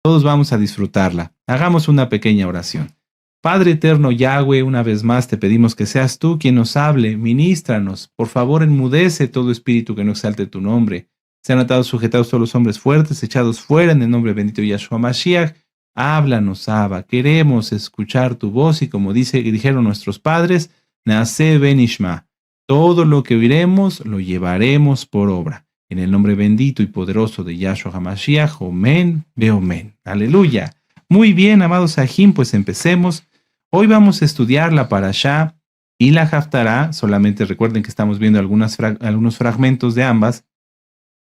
Todos vamos a disfrutarla. Hagamos una pequeña oración. Padre eterno Yahweh, una vez más te pedimos que seas tú quien nos hable, ministranos. Por favor, enmudece todo espíritu que no exalte tu nombre. Sean atados, sujetados todos los hombres fuertes, echados fuera en el nombre bendito de Yahshua Mashiach. Háblanos, Abba. Queremos escuchar tu voz y como dijeron nuestros padres, Naase Benishma. Todo lo que oiremos lo llevaremos por obra. En el nombre bendito y poderoso de Yahshua HaMashiach, Omen, Beomen. Aleluya. Muy bien, amados Sahim, pues empecemos. Hoy vamos a estudiar la Parashá y la Haftará. Solamente recuerden que estamos viendo algunos fragmentos de ambas.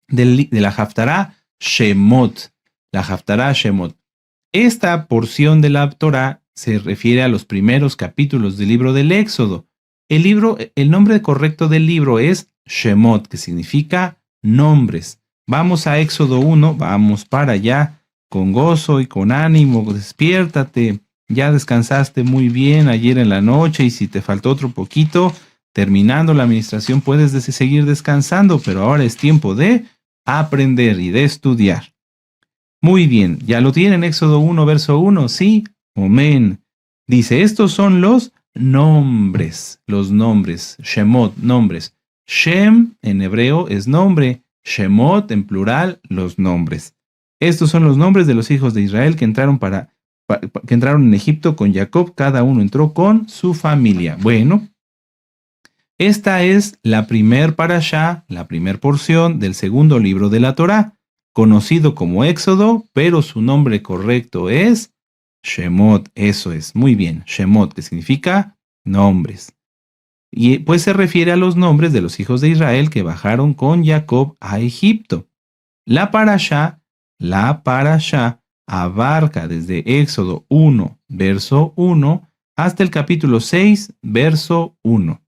De la Haftará Shemot. La Haftará Shemot. Esta porción de la Torá se refiere a los primeros capítulos del libro del Éxodo. El nombre correcto del libro es Shemot, que significa nombres. Vamos a Éxodo 1, vamos para allá con gozo y con ánimo. Despiértate, ya descansaste muy bien ayer en la noche y si te faltó otro poquito, terminando la administración puedes seguir descansando, pero ahora es tiempo de aprender y de estudiar. Muy bien, ¿ya lo tienen? Éxodo 1, verso 1, ¿sí? Amén. Dice, estos son los nombres, Shemot, nombres. Shem en hebreo es nombre, Shemot en plural, los nombres. Estos son los nombres de los hijos de Israel que entraron en Egipto con Jacob, cada uno entró con su familia. Bueno, esta es la primer parashá, la primer porción del segundo libro de la Torá, conocido como Éxodo, pero su nombre correcto es Shemot, eso es, muy bien, Shemot, que significa nombres. Y pues se refiere a los nombres de los hijos de Israel que bajaron con Jacob a Egipto. La parashá abarca desde Éxodo 1, verso 1, hasta el capítulo 6, verso 1.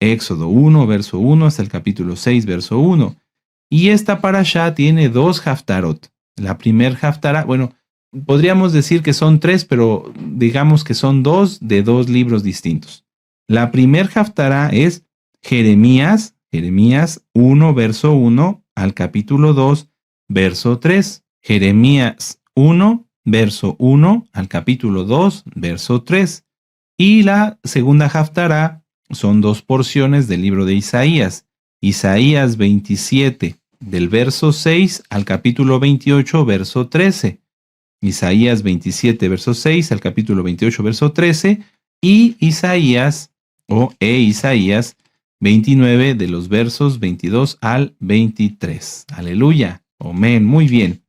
Éxodo 1, verso 1, hasta el capítulo 6, verso 1. Y esta parashá tiene dos haftarot. La primer haftará, bueno, podríamos decir que son tres, pero digamos que son dos de dos libros distintos. La primer haftará es Jeremías 1, verso 1 al capítulo 2, verso 3. Jeremías 1, verso 1 al capítulo 2, verso 3. Y la segunda haftará son dos porciones del libro de Isaías. Isaías 27, del verso 6 al capítulo 28, verso 13. Isaías 27, verso 6 al capítulo 28, verso 13. Y Isaías 29, de los versos 22 al 23. Aleluya. Amén. Muy bien.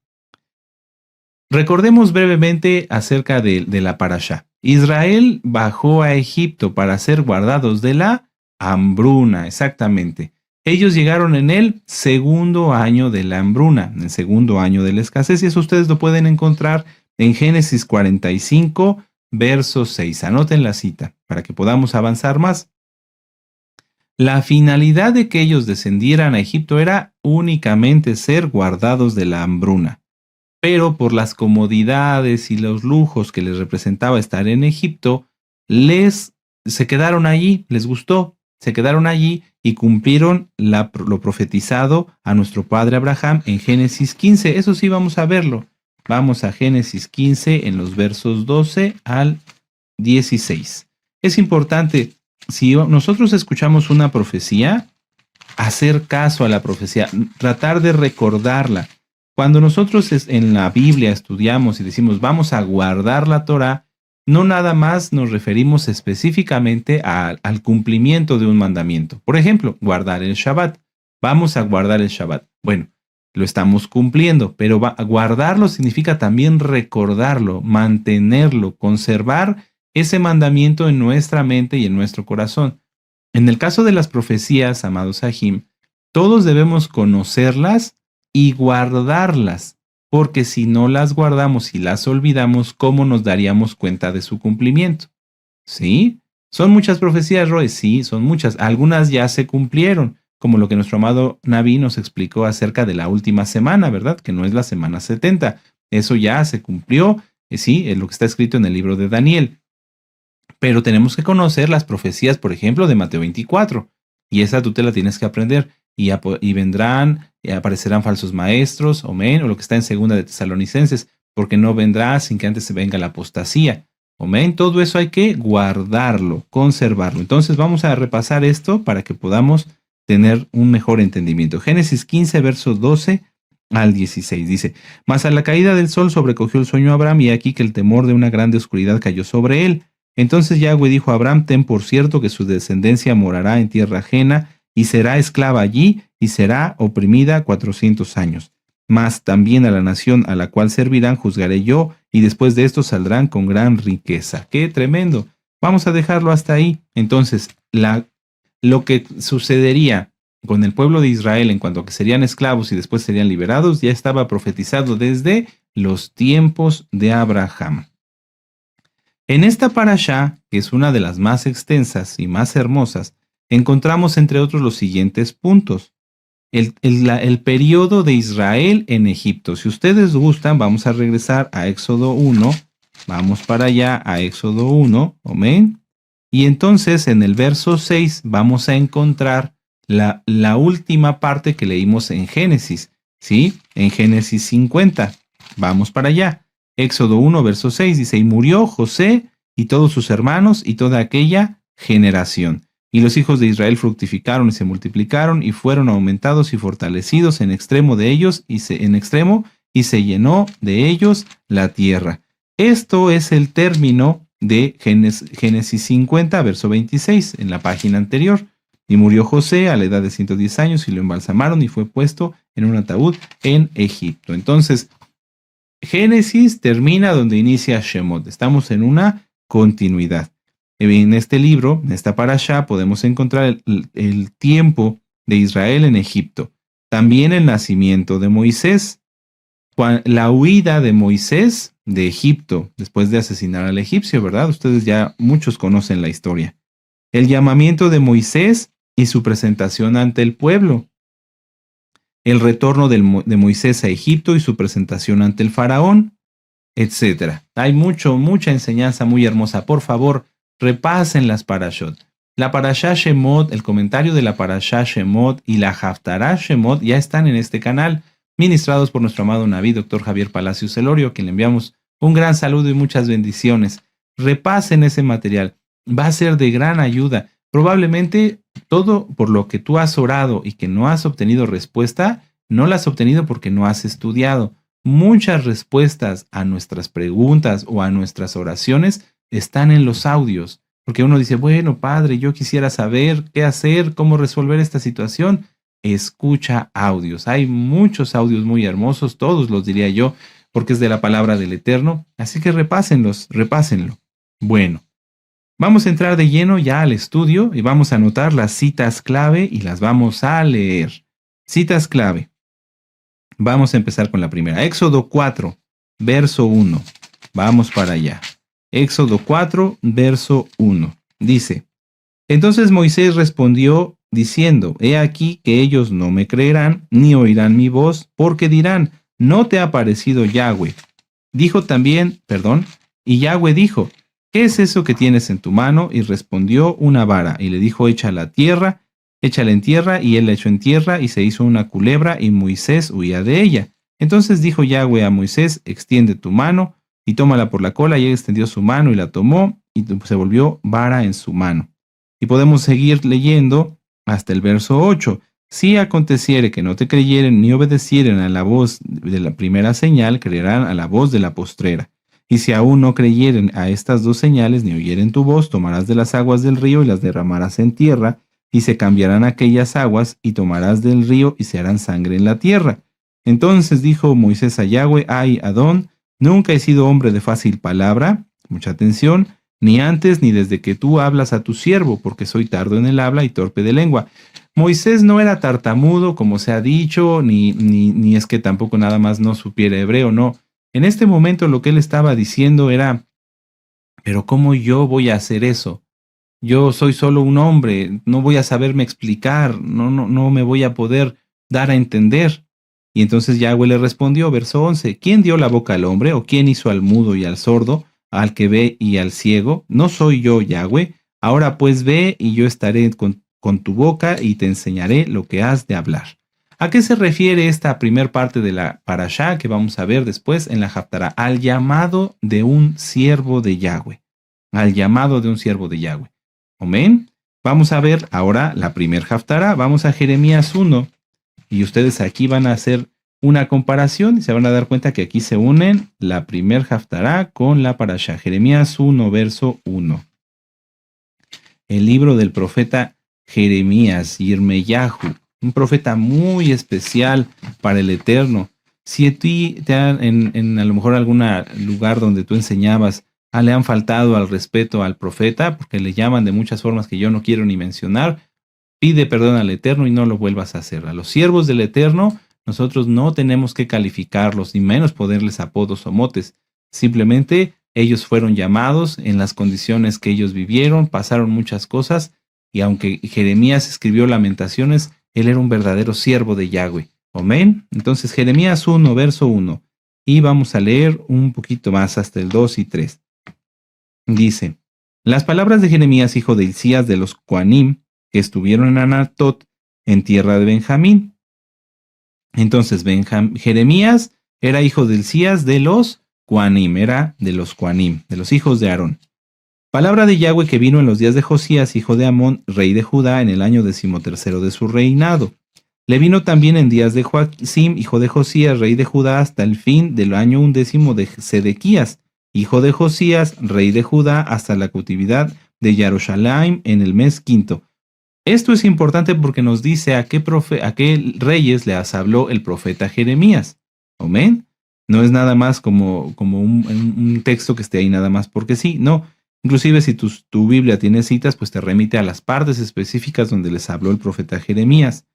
Recordemos brevemente acerca de la parashá. Israel bajó a Egipto para ser guardados de la hambruna, exactamente. Ellos llegaron en el segundo año de la hambruna, en el segundo año de la escasez, y eso ustedes lo pueden encontrar en Génesis 45, verso 6. Anoten la cita para que podamos avanzar más. La finalidad de que ellos descendieran a Egipto era únicamente ser guardados de la hambruna. Pero por las comodidades y los lujos que les representaba estar en Egipto, se quedaron allí, les gustó, se quedaron allí y cumplieron lo profetizado a nuestro padre Abraham en Génesis 15. Eso sí, vamos a verlo. Vamos a Génesis 15 en los versos 12 al 16. Es importante, si nosotros escuchamos una profecía, hacer caso a la profecía, tratar de recordarla. Cuando nosotros en la Biblia estudiamos y decimos vamos a guardar la Torá, no nada más nos referimos específicamente al cumplimiento de un mandamiento. Por ejemplo, guardar el Shabbat. Vamos a guardar el Shabbat. Bueno, lo estamos cumpliendo, pero guardarlo significa también recordarlo, mantenerlo, conservar ese mandamiento en nuestra mente y en nuestro corazón. En el caso de las profecías, amados Sahim, todos debemos conocerlas y guardarlas, porque si no las guardamos y las olvidamos, ¿cómo nos daríamos cuenta de su cumplimiento? ¿Sí? ¿Son muchas profecías, Roy? Sí, son muchas. Algunas ya se cumplieron, como lo que nuestro amado Naví nos explicó acerca de la última semana, ¿verdad? Que no es la semana 70. Eso ya se cumplió, sí, es lo que está escrito en el libro de Daniel. Pero tenemos que conocer las profecías, por ejemplo, de Mateo 24. Y esa tú te la tienes que aprender. y vendrán, y aparecerán falsos maestros, amén, o lo que está en segunda de Tesalonicenses, porque no vendrá sin que antes se venga la apostasía. Amén. Todo eso hay que guardarlo, conservarlo. Entonces vamos a repasar esto para que podamos tener un mejor entendimiento. Génesis 15, verso 12 al 16 dice: Mas a la caída del sol sobrecogió el sueño a Abraham, y aquí que el temor de una grande oscuridad cayó sobre él. Entonces Yahweh dijo a Abraham: Ten por cierto que su descendencia morará en tierra ajena, y será esclava allí, y será oprimida 400 años. Mas también a la nación a la cual servirán juzgaré yo, y después de esto saldrán con gran riqueza. ¡Qué tremendo! Vamos a dejarlo hasta ahí. Entonces, lo que sucedería con el pueblo de Israel en cuanto a que serían esclavos y después serían liberados, ya estaba profetizado desde los tiempos de Abraham. En esta parashá, que es una de las más extensas y más hermosas, encontramos entre otros los siguientes puntos. El periodo de Israel en Egipto. Si ustedes gustan, vamos a regresar a Éxodo 1. Vamos para allá a Éxodo 1. Amén. Y entonces en el verso 6 vamos a encontrar la última parte que leímos en Génesis. ¿Sí? En Génesis 50. Vamos para allá. Éxodo 1, verso 6 dice: Y murió José y todos sus hermanos y toda aquella generación. Y los hijos de Israel fructificaron y se multiplicaron y fueron aumentados y fortalecidos en extremo de ellos y se llenó de ellos la tierra. Esto es el término de Génesis 50, verso 26, en la página anterior. Y murió José a la edad de 110 años y lo embalsamaron y fue puesto en un ataúd en Egipto. Entonces, Génesis termina donde inicia Shemot. Estamos en una continuidad. En este libro, en esta parashá, podemos encontrar el tiempo de Israel en Egipto. También el nacimiento de Moisés, la huida de Moisés de Egipto después de asesinar al egipcio, ¿verdad? Ustedes ya muchos conocen la historia. El llamamiento de Moisés y su presentación ante el pueblo. El retorno de Moisés a Egipto y su presentación ante el faraón, etc. Hay mucha enseñanza muy hermosa. Por favor, repasen las parashot. La parashá Shemot, el comentario de la parashá Shemot y la Haftará Shemot ya están en este canal, ministrados por nuestro amado Naví, Dr. Javier Palacios Elorio, a quien le enviamos un gran saludo y muchas bendiciones. Repasen ese material. Va a ser de gran ayuda. Probablemente todo por lo que tú has orado y que no has obtenido respuesta, no la has obtenido porque no has estudiado. Muchas respuestas a nuestras preguntas o a nuestras oraciones están en los audios. Porque uno dice: bueno, padre, yo quisiera saber qué hacer, cómo resolver esta situación. Escucha audios. Hay muchos audios muy hermosos, todos los diría yo, porque es de la palabra del Eterno. Así que repásenlo. Bueno, vamos a entrar de lleno ya al estudio y vamos a anotar las citas clave y las vamos a leer. Citas clave. Vamos a empezar con la primera. Éxodo 4, verso 1. Vamos para allá. Éxodo 4, verso 1. Dice: Entonces Moisés respondió diciendo: He aquí que ellos no me creerán, ni oirán mi voz, porque dirán: ¿No te ha parecido Yahweh? Y Yahweh dijo: ¿Qué es eso que tienes en tu mano? Y respondió: una vara. Y le dijo: échala en tierra, y él la echó en tierra, y se hizo una culebra, y Moisés huía de ella. Entonces dijo Yahweh a Moisés: extiende tu mano, y tómala por la cola. Y él extendió su mano, y la tomó, y se volvió vara en su mano. Y podemos seguir leyendo hasta el verso 8. Si aconteciere que no te creyeren ni obedecieren a la voz de la primera señal, creerán a la voz de la postrera. Y si aún no creyeren a estas dos señales, ni oyeren tu voz, tomarás de las aguas del río y las derramarás en tierra, y se cambiarán aquellas aguas, y tomarás del río y se harán sangre en la tierra. Entonces dijo Moisés a Yahweh: Ay, Adón, nunca he sido hombre de fácil palabra, mucha atención, ni antes ni desde que tú hablas a tu siervo, porque soy tardo en el habla y torpe de lengua. Moisés no era tartamudo, como se ha dicho, ni es que tampoco nada más no supiera hebreo, no. En este momento lo que él estaba diciendo era: pero ¿cómo yo voy a hacer eso? Yo soy solo un hombre, no voy a saberme explicar, no me voy a poder dar a entender. Y entonces Yahweh le respondió, verso 11, ¿quién dio la boca al hombre, o quién hizo al mudo y al sordo, al que ve y al ciego? ¿No soy yo Yahweh? Ahora pues ve, y yo estaré con tu boca y te enseñaré lo que has de hablar. ¿A qué se refiere esta primer parte de la parashá que vamos a ver después en la Haftará? Al llamado de un siervo de Yahweh. Al llamado de un siervo de Yahweh. Amén. Vamos a ver ahora la primer Haftará. Vamos a Jeremías 1 y ustedes aquí van a hacer una comparación y se van a dar cuenta que aquí se unen la primer Haftará con la parashá. Jeremías 1, verso 1. El libro del profeta Jeremías, Yirmeyahu, un profeta muy especial para el Eterno. Si a ti en a lo mejor algún lugar donde tú enseñabas, le han faltado al respeto al profeta, porque le llaman de muchas formas que yo no quiero ni mencionar, pide perdón al Eterno y no lo vuelvas a hacer. A los siervos del Eterno, nosotros no tenemos que calificarlos, ni menos ponerles apodos o motes. Simplemente ellos fueron llamados en las condiciones que ellos vivieron, pasaron muchas cosas, y aunque Jeremías escribió Lamentaciones, él era un verdadero siervo de Yahweh. Amén. Entonces, Jeremías 1, verso 1. Y vamos a leer un poquito más hasta el 2 y 3. Dice, las palabras de Jeremías, hijo de Hilcías de los Coanim, que estuvieron en Anatot, en tierra de Benjamín. Entonces, Jeremías era hijo de Hilcías de los Coanim, era de los Coanim, de los hijos de Aarón. Palabra de Yahweh que vino en los días de Josías, hijo de Amón, rey de Judá, en el año 13º de su reinado. Le vino también en días de Joacim, hijo de Josías, rey de Judá, hasta el fin del año 11 de Sedequías, hijo de Josías, rey de Judá, hasta la cautividad de Jerusalén en el mes quinto. Esto es importante porque nos dice a qué reyes les habló el profeta Jeremías. Amén. No es nada más como un texto que esté ahí nada más porque sí, no. Inclusive si tu Biblia tiene citas, pues te remite a las partes específicas donde les habló el profeta Jeremías.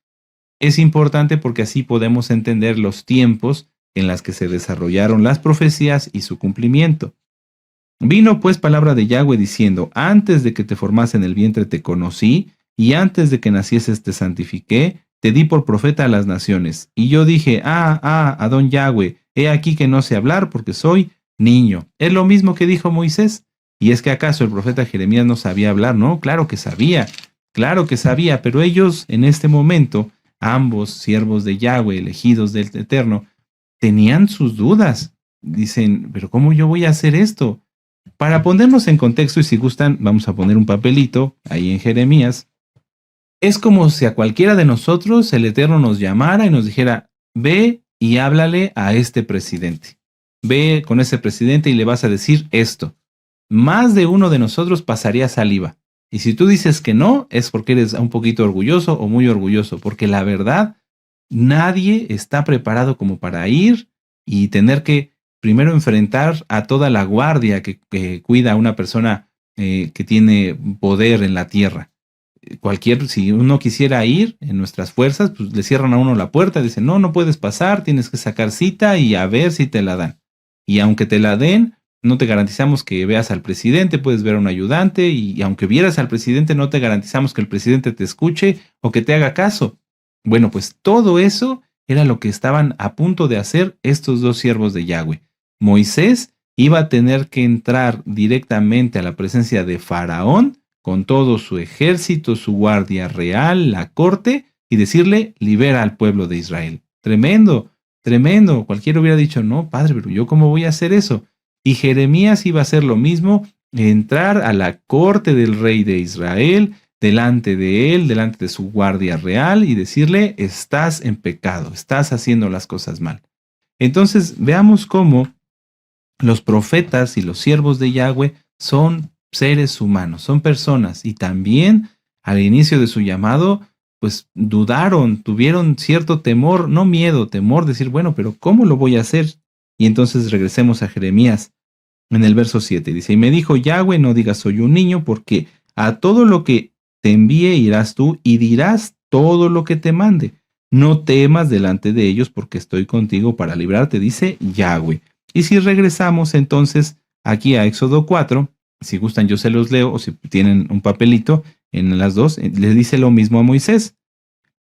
Es importante porque así podemos entender los tiempos en las que se desarrollaron las profecías y su cumplimiento. Vino pues palabra de Yahweh diciendo, antes de que te formase en el vientre te conocí, y antes de que nacieses te santifiqué, te di por profeta a las naciones. Y yo dije, Adón Yahweh, he aquí que no sé hablar porque soy niño. Es lo mismo que dijo Moisés. ¿Y es que acaso el profeta Jeremías no sabía hablar? No, claro que sabía, pero ellos en este momento, ambos siervos de Yahweh, elegidos del Eterno, tenían sus dudas. Dicen, pero ¿cómo yo voy a hacer esto? Para ponernos en contexto, y si gustan, vamos a poner un papelito ahí en Jeremías. Es como si a cualquiera de nosotros el Eterno nos llamara y nos dijera, ve y háblale a este presidente. Ve con ese presidente y le vas a decir esto. Más de uno de nosotros pasaría saliva. Y si tú dices que no, es porque eres un poquito orgulloso o muy orgulloso, porque la verdad, nadie está preparado como para ir y tener que primero enfrentar a toda la guardia que cuida a una persona que tiene poder en la tierra. Si uno quisiera ir en nuestras fuerzas, pues le cierran a uno la puerta, dicen, no puedes pasar, tienes que sacar cita y a ver si te la dan. Y aunque te la den, no te garantizamos que veas al presidente, puedes ver a un ayudante, y aunque vieras al presidente, no te garantizamos que el presidente te escuche o que te haga caso. Bueno, pues todo eso era lo que estaban a punto de hacer estos dos siervos de Yahweh. Moisés iba a tener que entrar directamente a la presencia de Faraón con todo su ejército, su guardia real, la corte, y decirle, libera al pueblo de Israel. Tremendo, tremendo. Cualquiera hubiera dicho, no, padre, pero ¿yo cómo voy a hacer eso? Y Jeremías iba a hacer lo mismo, entrar a la corte del rey de Israel, delante de él, delante de su guardia real, y decirle, estás en pecado, estás haciendo las cosas mal. Entonces, veamos cómo los profetas y los siervos de Yahweh son seres humanos, son personas, y también al inicio de su llamado, pues dudaron, tuvieron cierto temor, no miedo, temor, decir, bueno, pero ¿cómo lo voy a hacer? Y entonces regresemos a Jeremías en el verso 7. Dice, y me dijo Yahweh, no digas soy un niño, porque a todo lo que te envíe irás tú y dirás todo lo que te mande. No temas delante de ellos porque estoy contigo para librarte, dice Yahweh. Y si regresamos entonces aquí a Éxodo 4, si gustan yo se los leo, o si tienen un papelito en las dos, le dice lo mismo a Moisés.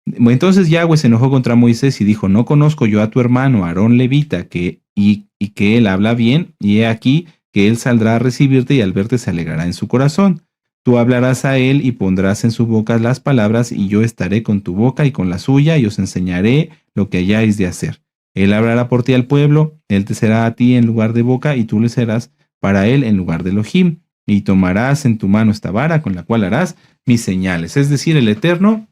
Entonces Yahweh se enojó contra Moisés y dijo, no conozco yo a tu hermano Aarón levita, y que él habla bien, y he aquí que él saldrá a recibirte y al verte se alegrará en su corazón. Tú hablarás a él y pondrás en su boca las palabras, y yo estaré con tu boca y con la suya, y os enseñaré lo que hayáis de hacer. Él hablará por ti al pueblo, él te será a ti en lugar de boca, y tú le serás para él en lugar de Elohim, y tomarás en tu mano esta vara con la cual harás mis señales. Es decir, el Eterno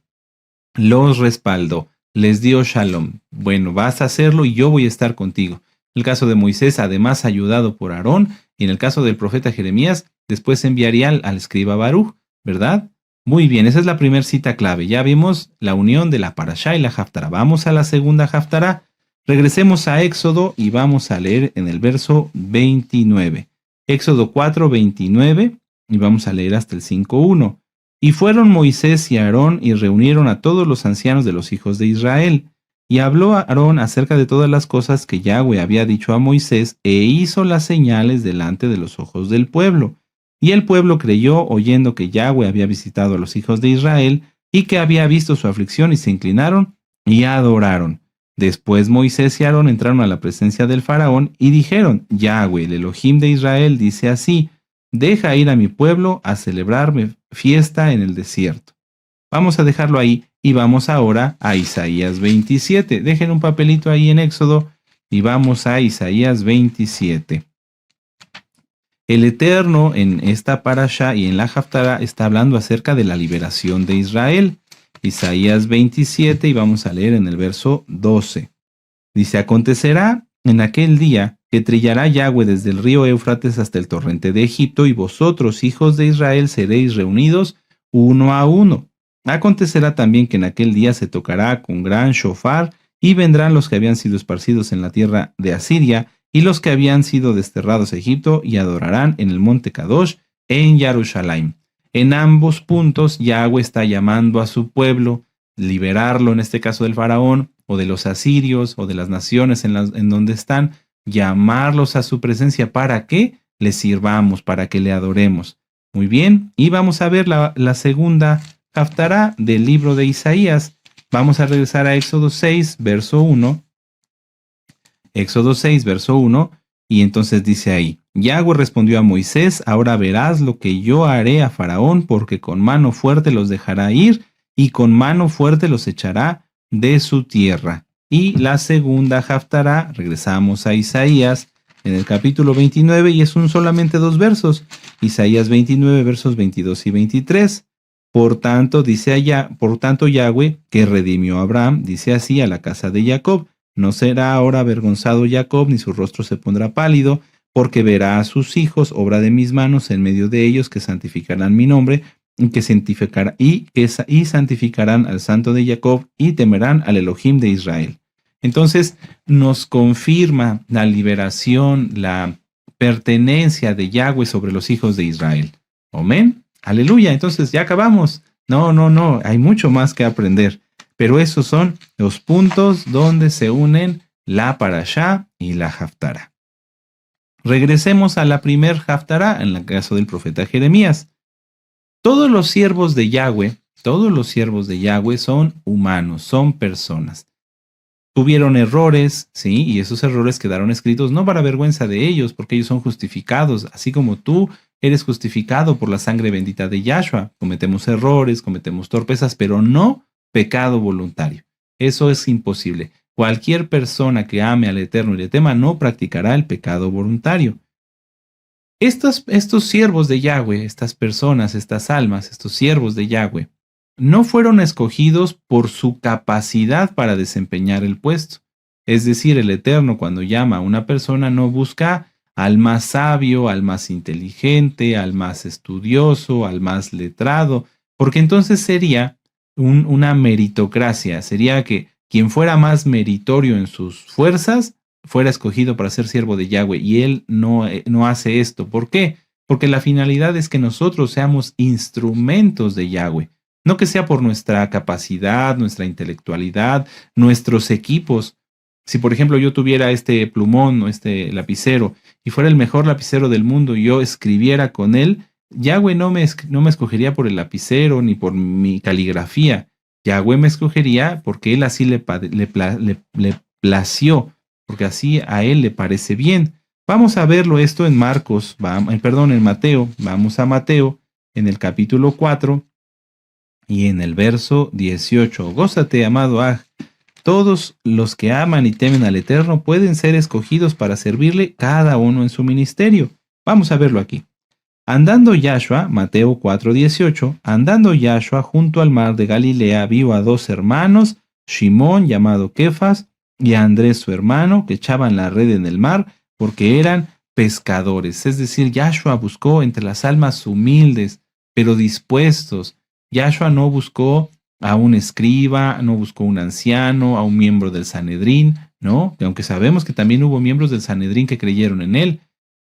los respaldó, les dio shalom. Bueno, vas a hacerlo y yo voy a estar contigo. El caso de Moisés, además ayudado por Aarón, y en el caso del profeta Jeremías, después enviaría al escriba Baruch, ¿verdad? Muy bien, esa es la primera cita clave. Ya vimos la unión de la Parashá y la Haftará. Vamos a la segunda Haftará. Regresemos a Éxodo y vamos a leer en el verso 29. Éxodo 4, 29, y vamos a leer hasta el 5.1. Y fueron Moisés y Aarón y reunieron a todos los ancianos de los hijos de Israel. Y habló Aarón acerca de todas las cosas que Yahweh había dicho a Moisés, e hizo las señales delante de los ojos del pueblo. Y el pueblo creyó, oyendo que Yahweh había visitado a los hijos de Israel, y que había visto su aflicción, y se inclinaron y adoraron. Después Moisés y Aarón entraron a la presencia del faraón, y dijeron: Yahweh, el Elohim de Israel, dice así: deja ir a mi pueblo a celebrarme fiesta en el desierto. Vamos a dejarlo ahí y vamos ahora a Isaías 27. Dejen un papelito ahí en Éxodo y vamos a Isaías 27. El Eterno en esta parashá y en la Haftará está hablando acerca de la liberación de Israel. Isaías 27 y vamos a leer en el verso 12. Dice: acontecerá en aquel día que trillará Yahweh desde el río Éufrates hasta el torrente de Egipto, y vosotros, hijos de Israel, seréis reunidos uno a uno. Acontecerá también que en aquel día se tocará con gran shofar, y vendrán los que habían sido esparcidos en la tierra de Asiria, y los que habían sido desterrados a Egipto, y adorarán en el monte Kadosh, en Jerusalén. En ambos puntos, Yahweh está llamando a su pueblo, liberarlo, en este caso del faraón, o de los asirios, o de las naciones en donde están, llamarlos a su presencia para que le sirvamos, para que le adoremos. Muy bien, y vamos a ver la segunda Haftará del libro de Isaías. Vamos a regresar a Éxodo 6, verso 1. Éxodo 6, verso 1, y entonces dice ahí: Yahweh respondió a Moisés: ahora verás lo que yo haré a Faraón, porque con mano fuerte los dejará ir, y con mano fuerte los echará de su tierra. Y la segunda Haftará, regresamos a Isaías en el capítulo 29, y es solamente 2 versos. Isaías 29, versos 22 y 23. Por tanto Yahweh, que redimió a Abraham, dice así a la casa de Jacob: no será ahora avergonzado Jacob, ni su rostro se pondrá pálido, porque verá a sus hijos, obra de mis manos, en medio de ellos, que santificarán mi nombre, y santificarán al Santo de Jacob, y temerán al Elohim de Israel. Entonces nos confirma la liberación, la pertenencia de Yahweh sobre los hijos de Israel. Amén. Aleluya. Entonces ya acabamos. No. Hay mucho más que aprender. Pero esos son los puntos donde se unen la Parashá y la Haftará. Regresemos a la primer Haftará, en el caso del profeta Jeremías. Todos los siervos de Yahweh son humanos, son personas. Tuvieron errores, sí, y esos errores quedaron escritos no para vergüenza de ellos, porque ellos son justificados, así como tú eres justificado por la sangre bendita de Yahshua. Cometemos errores, cometemos torpezas, pero no pecado voluntario. Eso es imposible. Cualquier persona que ame al Eterno y le tema no practicará el pecado voluntario. Estos siervos de Yahweh, estas personas, estas almas, estos siervos de Yahweh, no fueron escogidos por su capacidad para desempeñar el puesto. Es decir, el Eterno, cuando llama a una persona, no busca al más sabio, al más inteligente, al más estudioso, al más letrado, porque entonces sería una meritocracia. Sería que quien fuera más meritorio en sus fuerzas fuera escogido para ser siervo de Yahweh, y él no hace esto. ¿Por qué? Porque la finalidad es que nosotros seamos instrumentos de Yahweh. No que sea por nuestra capacidad, nuestra intelectualidad, nuestros equipos. Si, por ejemplo, yo tuviera este plumón o este lapicero y fuera el mejor lapicero del mundo y yo escribiera con él, Yahweh no me escogería por el lapicero ni por mi caligrafía. Yahweh me escogería porque él así le plació, porque así a él le parece bien. Vamos a verlo esto en Mateo. Vamos a Mateo, en el capítulo 4 y en el verso 18. Gózate, amado Aj. Todos los que aman y temen al Eterno pueden ser escogidos para servirle, cada uno en su ministerio. Vamos a verlo aquí. Andando Yahshua, Mateo 4:18, andando Yahshua junto al mar de Galilea, vio a dos hermanos, Simón, llamado Kefas, y a Andrés su hermano, que echaban la red en el mar, porque eran pescadores. Es decir, Yahshua buscó entre las almas humildes, pero dispuestos. Yahshua no buscó a un escriba, no buscó un anciano, a un miembro del Sanedrín, ¿no? Aunque sabemos que también hubo miembros del Sanedrín que creyeron en él.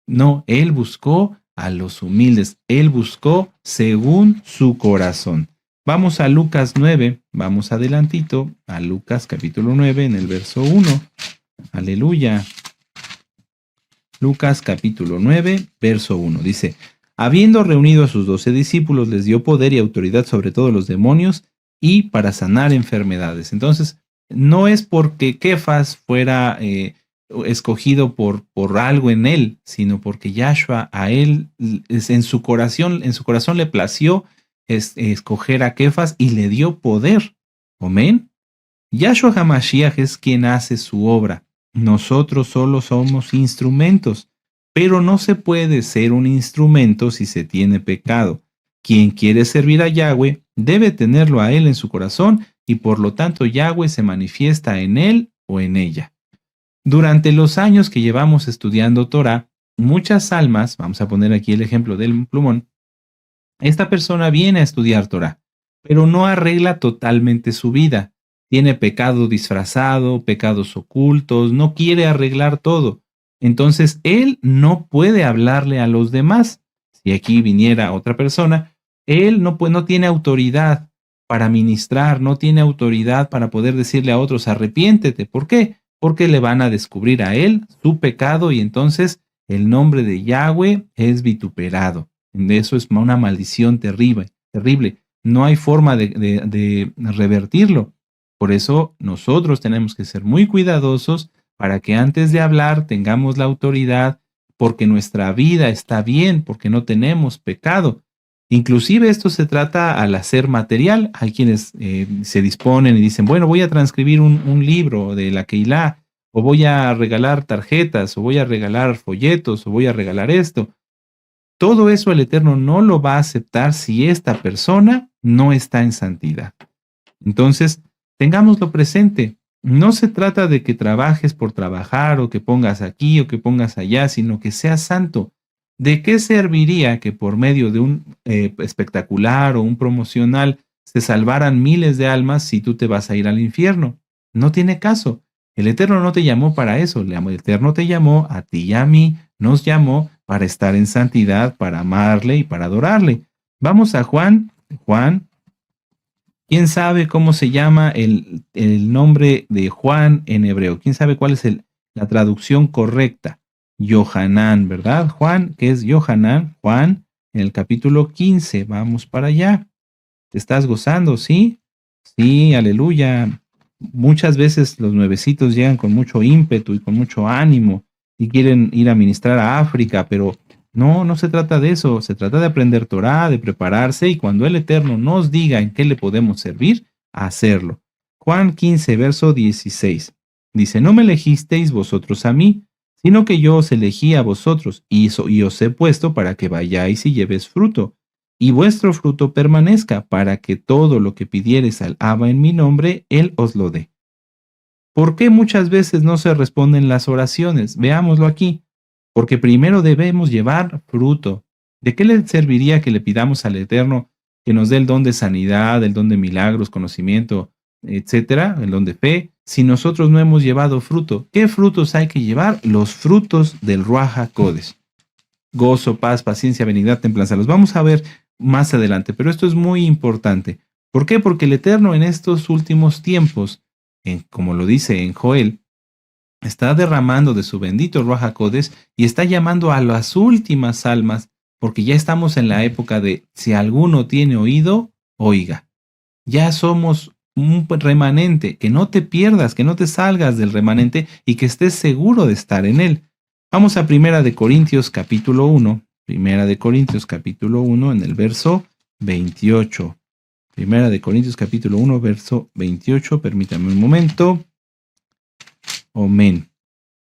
No, él buscó a los humildes. Él buscó según su corazón. Vamos a Lucas 9, vamos adelantito a Lucas capítulo 9 en el verso 1. Aleluya. Lucas capítulo 9, verso 1. Dice, habiendo reunido a sus 12 discípulos, les dio poder y autoridad sobre todos los demonios y para sanar enfermedades. Entonces, no es porque Kefas fuera escogido por algo en él, sino porque Yahshua a él en su corazón le plació escoger a Kefas y le dio poder. Amén. Yahshua HaMashiach es quien hace su obra. Nosotros solo somos instrumentos, pero no se puede ser un instrumento si se tiene pecado. Quien quiere servir a Yahweh debe tenerlo a él en su corazón y por lo tanto Yahweh se manifiesta en él o en ella. Durante los años que llevamos estudiando Torah, muchas almas, vamos a poner aquí el ejemplo del plumón, esta persona viene a estudiar Torah, pero no arregla totalmente su vida. Tiene pecado disfrazado, pecados ocultos, no quiere arreglar todo. Entonces, él no puede hablarle a los demás. Si aquí viniera otra persona, él no tiene autoridad para ministrar, no tiene autoridad para poder decirle a otros, arrepiéntete. ¿Por qué? Porque le van a descubrir a él su pecado y entonces el nombre de Yahweh es vituperado. Eso es una maldición terrible. No hay forma de revertirlo. Por eso nosotros tenemos que ser muy cuidadosos para que antes de hablar tengamos la autoridad, porque nuestra vida está bien, porque no tenemos pecado. Inclusive esto se trata al hacer material. Hay quienes se disponen y dicen, bueno, voy a transcribir un libro de la Keilah, o voy a regalar tarjetas, o voy a regalar folletos, o voy a regalar esto. Todo eso el Eterno no lo va a aceptar si esta persona no está en santidad. Entonces, tengámoslo presente. No se trata de que trabajes por trabajar o que pongas aquí o que pongas allá, sino que seas santo. ¿De qué serviría que por medio de un espectacular o un promocional se salvaran miles de almas si tú te vas a ir al infierno? No tiene caso. El Eterno no te llamó para eso. El Eterno te llamó a ti y a mí, nos llamó para estar en santidad, para amarle y para adorarle. Vamos a Juan. ¿Quién sabe cómo se llama el nombre de Juan en hebreo? ¿Quién sabe cuál es la traducción correcta? Yohanan, ¿verdad? Juan, ¿qué es Yohanan? Juan, en el capítulo 15. Vamos para allá. ¿Te estás gozando? ¿Sí? Sí, aleluya. Muchas veces los nuevecitos llegan con mucho ímpetu y con mucho ánimo y quieren ir a ministrar a África, pero no se trata de eso, se trata de aprender Torah, de prepararse y cuando el Eterno nos diga en qué le podemos servir, hacerlo. Juan 15, verso 16. Dice, no me elegisteis vosotros a mí, sino que yo os elegí a vosotros y os he puesto para que vayáis y llevéis fruto, y vuestro fruto permanezca, para que todo lo que pidiereis al Abba en mi nombre, Él os lo dé. ¿Por qué muchas veces no se responden las oraciones? Veámoslo aquí. Porque primero debemos llevar fruto. ¿De qué le serviría que le pidamos al Eterno que nos dé el don de sanidad, el don de milagros, conocimiento, etcétera, el don de fe, si nosotros no hemos llevado fruto? ¿Qué frutos hay que llevar? Los frutos del Ruach HaKodesh. Gozo, paz, paciencia, benignidad, templanza. Los vamos a ver más adelante, pero esto es muy importante. ¿Por qué? Porque el Eterno en estos últimos tiempos, como lo dice en Joel, está derramando de su bendito Ruach HaKodesh y está llamando a las últimas almas, porque ya estamos en la época de si alguno tiene oído, oiga. Ya somos un remanente, que no te pierdas, que no te salgas del remanente y que estés seguro de estar en él. Vamos a 1 Corintios capítulo 1, Primera de Corintios capítulo 1 en el verso 28. Primera de Corintios capítulo 1 verso 28. Permítame un momento. Amén.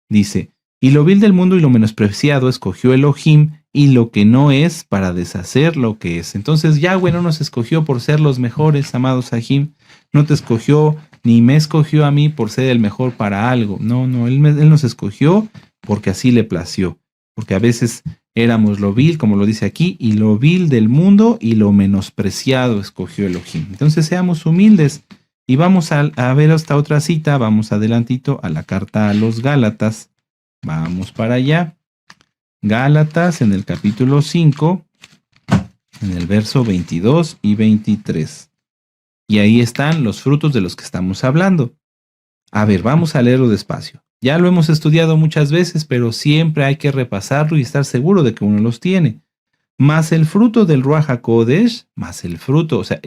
Dice, y lo vil del mundo y lo menospreciado escogió Elohim y lo que no es para deshacer lo que es. Entonces Yahweh no nos escogió por ser los mejores, amados Sahim. No te escogió ni me escogió a mí por ser el mejor para algo. No, Él nos escogió porque así le plació. Porque a veces éramos lo vil, como lo dice aquí, y lo vil del mundo y lo menospreciado escogió Elohim. Entonces seamos humildes. Y vamos a ver esta otra cita, vamos adelantito a la carta a los Gálatas. Vamos para allá. Gálatas en el capítulo 5, en el verso 22 y 23. Y ahí están los frutos de los que estamos hablando. A ver, vamos a leerlo despacio. Ya lo hemos estudiado muchas veces, pero siempre hay que repasarlo y estar seguro de que uno los tiene. Más el fruto del Ruach HaKodesh, más el fruto, o sea,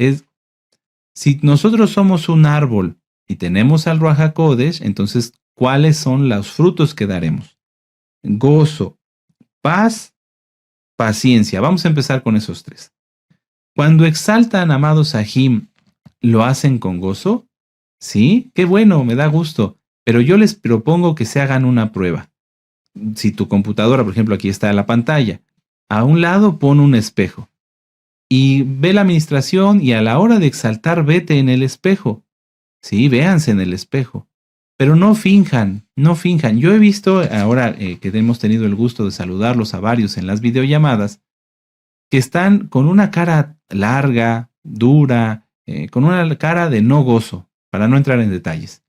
si nosotros somos un árbol y tenemos al Ruach HaKodesh, entonces, ¿cuáles son los frutos que daremos? Gozo, paz, paciencia. Vamos a empezar con esos tres. Cuando exaltan, amados Sahim, ¿lo hacen con gozo? Sí, qué bueno, me da gusto. Pero yo les propongo que se hagan una prueba. Si tu computadora, por ejemplo, aquí está la pantalla, a un lado pon un espejo. Y ve la administración y a la hora de exaltar, vete en el espejo. Sí, véanse en el espejo. Pero no finjan, no finjan. Yo he visto, ahora que hemos tenido el gusto de saludarlos a varios en las videollamadas, que están con una cara larga, dura, con una cara de no gozo, para no entrar en detalles.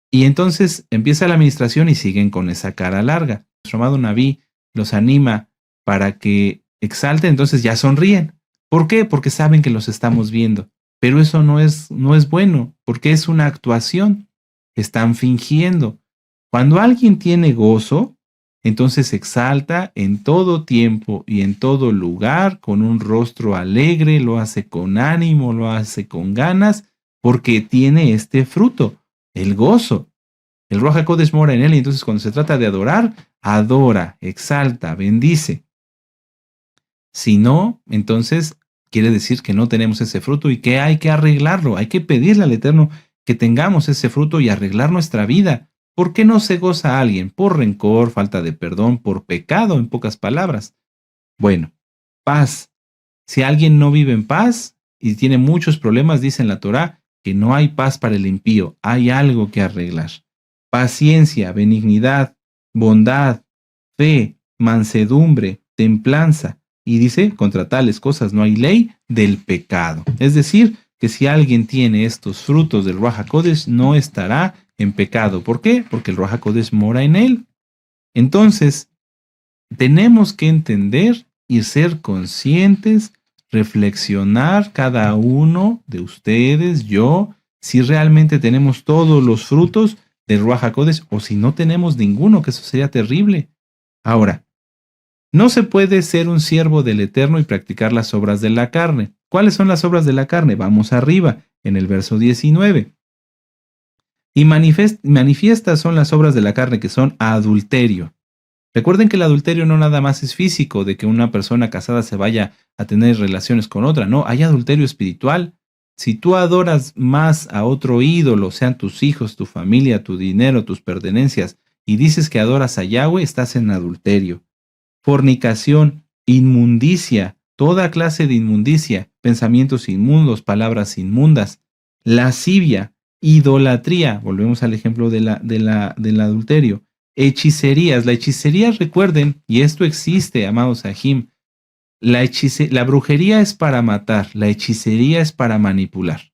Y entonces empieza la administración y siguen con esa cara larga. Nuestro amado Naví los anima para que exalten, entonces ya sonríen. ¿Por qué? Porque saben que los estamos viendo. Pero eso no es bueno, porque es una actuación. Están fingiendo. Cuando alguien tiene gozo, entonces exalta en todo tiempo y en todo lugar, con un rostro alegre, lo hace con ánimo, lo hace con ganas, porque tiene este fruto, el gozo. El Ruach HaKodesh mora en él y entonces cuando se trata de adorar, adora, exalta, bendice. Si no, entonces quiere decir que no tenemos ese fruto y que hay que arreglarlo. Hay que pedirle al Eterno que tengamos ese fruto y arreglar nuestra vida. ¿Por qué no se goza alguien? Por rencor, falta de perdón, por pecado, en pocas palabras. Bueno, paz. Si alguien no vive en paz y tiene muchos problemas, dice en la Torá que no hay paz para el impío. Hay algo que arreglar. Paciencia, benignidad, bondad, fe, mansedumbre, templanza. Y dice, contra tales cosas no hay ley del pecado. Es decir, que si alguien tiene estos frutos del Ruach HaKodesh, no estará en pecado. ¿Por qué? Porque el Ruach HaKodesh mora en él. Entonces, tenemos que entender y ser conscientes, reflexionar cada uno de ustedes, yo, si realmente tenemos todos los frutos del Ruach HaKodesh o si no tenemos ninguno, que eso sería terrible. Ahora, no se puede ser un siervo del Eterno y practicar las obras de la carne. ¿Cuáles son las obras de la carne? Vamos arriba, en el verso 19. Y manifiestas son las obras de la carne que son adulterio. Recuerden que el adulterio no nada más es físico, de que una persona casada se vaya a tener relaciones con otra. No, hay adulterio espiritual. Si tú adoras más a otro ídolo, sean tus hijos, tu familia, tu dinero, tus pertenencias, y dices que adoras a Yahweh, estás en adulterio. Fornicación, inmundicia, toda clase de inmundicia, pensamientos inmundos, palabras inmundas, lascivia, idolatría, volvemos al ejemplo del adulterio, hechicerías. La hechicería, recuerden, y esto existe, amados Sahim, la brujería es para matar, la hechicería es para manipular.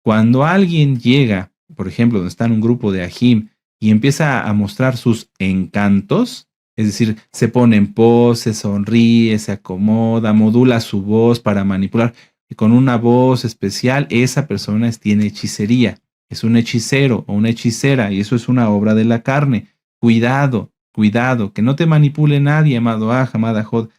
Cuando alguien llega, por ejemplo, donde está en un grupo de Ajim y empieza a mostrar sus encantos, es decir, se pone en pose, sonríe, se acomoda, modula su voz para manipular, y con una voz especial, esa persona tiene hechicería, es un hechicero o una hechicera, y eso es una obra de la carne. Cuidado, cuidado, que no te manipule nadie, amado amada Jod.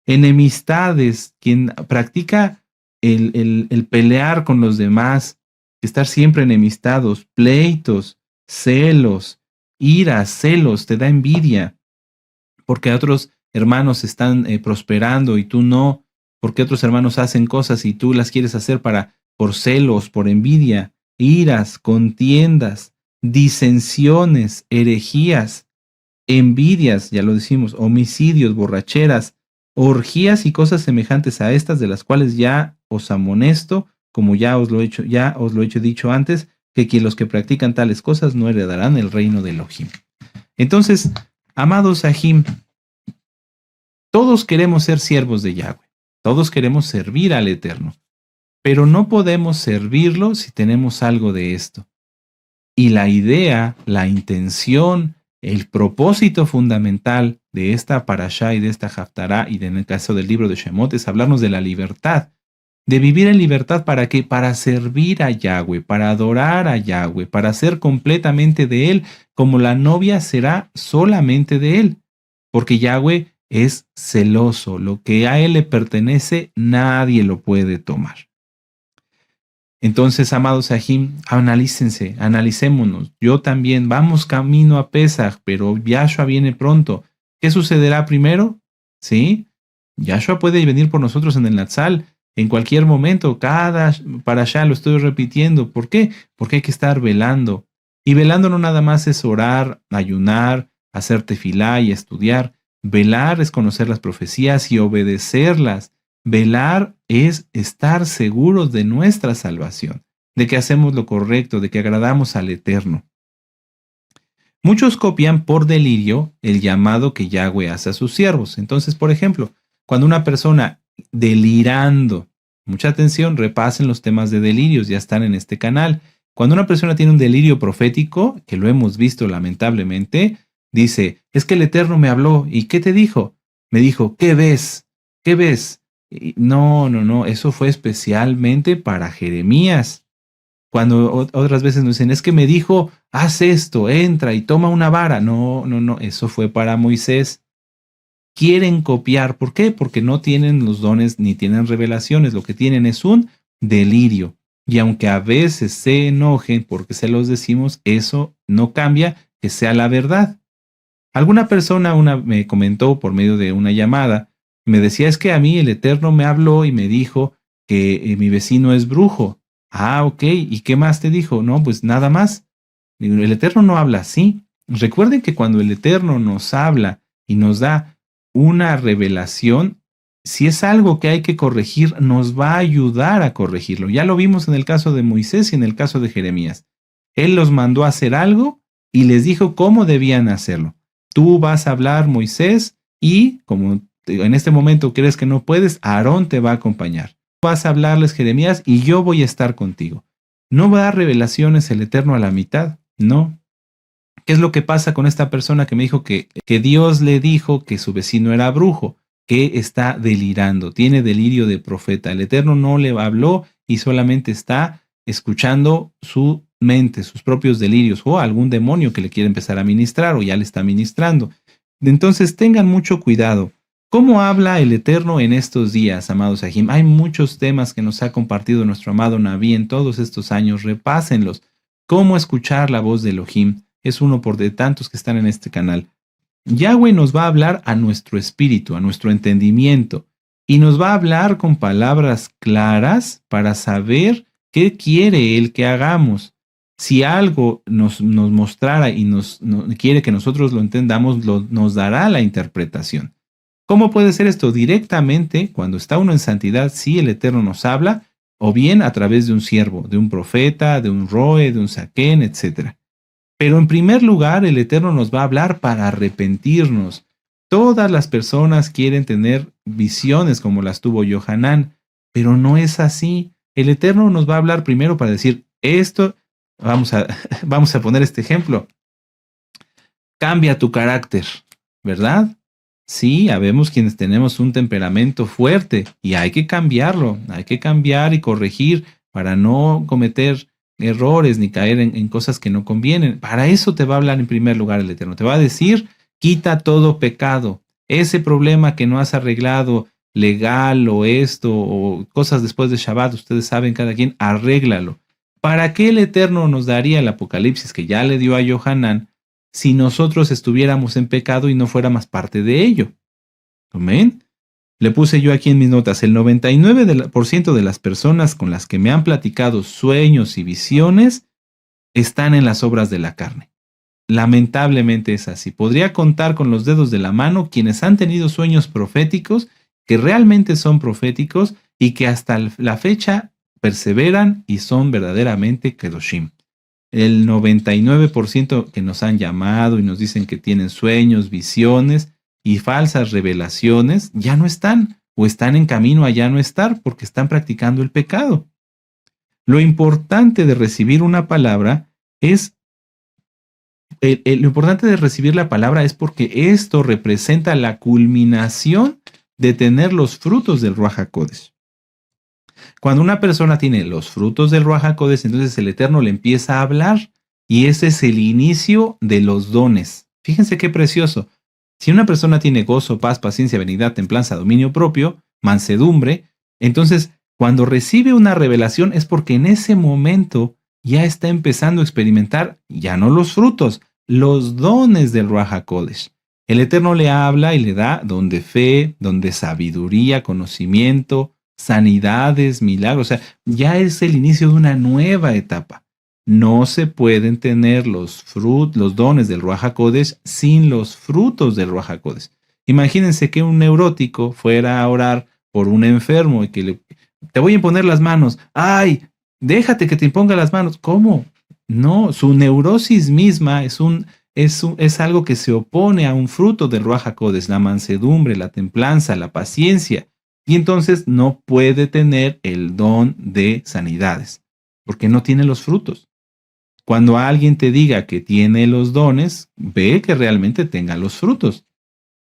Enemistades, quien practica el pelear con los demás, estar siempre enemistados, pleitos, celos, ira, celos, te da envidia, porque a otros hermanos están prosperando y tú no, por qué otros hermanos hacen cosas y tú las quieres hacer por celos, por envidia, iras, contiendas, disensiones, herejías, envidias, ya lo decimos, homicidios, borracheras, orgías y cosas semejantes a estas, de las cuales ya os amonesto, como ya os lo he dicho antes, que los que practican tales cosas no heredarán el reino de Elohim. Entonces, amados Sahim, todos queremos ser siervos de Yahweh, todos queremos servir al Eterno, pero no podemos servirlo si tenemos algo de esto. Y la idea, la intención, el propósito fundamental de esta parashá y de esta haftará y en el caso del libro de Shemot es hablarnos de la libertad, de vivir en libertad. ¿Para qué? Para servir a Yahweh, para adorar a Yahweh, para ser completamente de Él, como la novia será solamente de Él, porque Yahweh es celoso, lo que a Él le pertenece nadie lo puede tomar. Entonces, amados Sahim, analicémonos. Yo también, vamos camino a Pesach, pero Yahshua viene pronto. ¿Qué sucederá primero? ¿Sí? Yahshua puede venir por nosotros en el Natsal en cualquier momento. Cada parashá lo estoy repitiendo. ¿Por qué? Porque hay que estar velando. Y velando no nada más es orar, ayunar, hacer tefilá y estudiar. Velar es conocer las profecías y obedecerlas. Velar es estar seguros de nuestra salvación, de que hacemos lo correcto, de que agradamos al Eterno. Muchos copian por delirio el llamado que Yahweh hace a sus siervos. Entonces, por ejemplo, cuando una persona delirando, mucha atención, repasen los temas de delirios, ya están en este canal. Cuando una persona tiene un delirio profético, que lo hemos visto lamentablemente, dice, es que el Eterno me habló. ¿Y qué te dijo? Me dijo, ¿qué ves? ¿Qué ves? No, eso fue especialmente para Jeremías. Cuando otras veces nos dicen, es que me dijo, haz esto, entra y toma una vara. No, eso fue para Moisés. Quieren copiar, ¿por qué? Porque no tienen los dones ni tienen revelaciones, lo que tienen es un delirio. Y aunque a veces se enojen porque se los decimos, eso no cambia que sea la verdad. Alguna persona me comentó por medio de una llamada, me decía, es que a mí el Eterno me habló y me dijo que mi vecino es brujo. Ah, ok, ¿y qué más te dijo? No, pues nada más. El Eterno no habla así. Recuerden que cuando el Eterno nos habla y nos da una revelación, si es algo que hay que corregir, nos va a ayudar a corregirlo. Ya lo vimos en el caso de Moisés y en el caso de Jeremías. Él los mandó a hacer algo y les dijo cómo debían hacerlo. Tú vas a hablar, Moisés, y como en este momento crees que no puedes, Aarón te va a acompañar. Vas a hablarles, Jeremías, y yo voy a estar contigo. No va a dar revelaciones el Eterno a la mitad, no. ¿Qué es lo que pasa con esta persona que me dijo que Dios le dijo que su vecino era brujo, que está delirando, tiene delirio de profeta? El Eterno no le habló y solamente está escuchando su mente, sus propios delirios, o algún demonio que le quiere empezar a ministrar o ya le está ministrando. Entonces tengan mucho cuidado. ¿Cómo habla el Eterno en estos días, amados Sahim? Hay muchos temas que nos ha compartido nuestro amado Naví en todos estos años. Repásenlos. ¿Cómo escuchar la voz de Elohim? Es uno por de tantos que están en este canal. Yahweh nos va a hablar a nuestro espíritu, a nuestro entendimiento, y nos va a hablar con palabras claras para saber qué quiere Él que hagamos. Si algo nos mostrara y quiere que nosotros lo entendamos, nos dará la interpretación. ¿Cómo puede ser esto? Directamente, cuando está uno en santidad, sí el Eterno nos habla, o bien a través de un siervo, de un profeta, de un roe, de un saquén, etc. Pero en primer lugar, el Eterno nos va a hablar para arrepentirnos. Todas las personas quieren tener visiones como las tuvo Yohanan, pero no es así. El Eterno nos va a hablar primero para decir, esto, vamos a poner este ejemplo. Cambia tu carácter, ¿verdad? Sí, habemos quienes tenemos un temperamento fuerte y hay que cambiarlo, hay que cambiar y corregir para no cometer errores ni caer en cosas que no convienen. Para eso te va a hablar en primer lugar el Eterno. Te va a decir, quita todo pecado. Ese problema que no has arreglado legal o esto o cosas después de Shabbat, ustedes saben cada quien, arréglalo. ¿Para qué el Eterno nos daría el Apocalipsis que ya le dio a Yohanan si nosotros estuviéramos en pecado y no fuéramos parte de ello? Amén. Le puse yo aquí en mis notas, el 99% de las personas con las que me han platicado sueños y visiones están en las obras de la carne. Lamentablemente es así. Podría contar con los dedos de la mano quienes han tenido sueños proféticos, que realmente son proféticos y que hasta la fecha perseveran y son verdaderamente Kedoshim. El 99% que nos han llamado y nos dicen que tienen sueños, visiones y falsas revelaciones, ya no están o están en camino a ya no estar porque están practicando el pecado. Lo importante de recibir una palabra es lo importante de recibir la palabra es porque esto representa la culminación de tener los frutos del Ruach HaKodesh. Cuando una persona tiene los frutos del Ruach HaKodesh, entonces el Eterno le empieza a hablar y ese es el inicio de los dones. Fíjense qué precioso. Si una persona tiene gozo, paz, paciencia, benignidad, templanza, dominio propio, mansedumbre, entonces cuando recibe una revelación es porque en ese momento ya está empezando a experimentar ya no los frutos, los dones del Ruach HaKodesh. El Eterno le habla y le da don de fe, don de sabiduría, conocimiento, sanidades, milagros. O sea, ya es el inicio de una nueva etapa. No se pueden tener los dones del Ruach HaKodesh sin los frutos del Ruach HaKodesh. Imagínense que un neurótico fuera a orar por un enfermo y que te voy a imponer las manos. ¡Ay! Déjate que te imponga las manos. ¿Cómo? No, su neurosis misma es algo que se opone a un fruto del Ruach HaKodesh, la mansedumbre, la templanza, la paciencia. Y entonces no puede tener el don de sanidades, porque no tiene los frutos. Cuando alguien te diga que tiene los dones, ve que realmente tenga los frutos.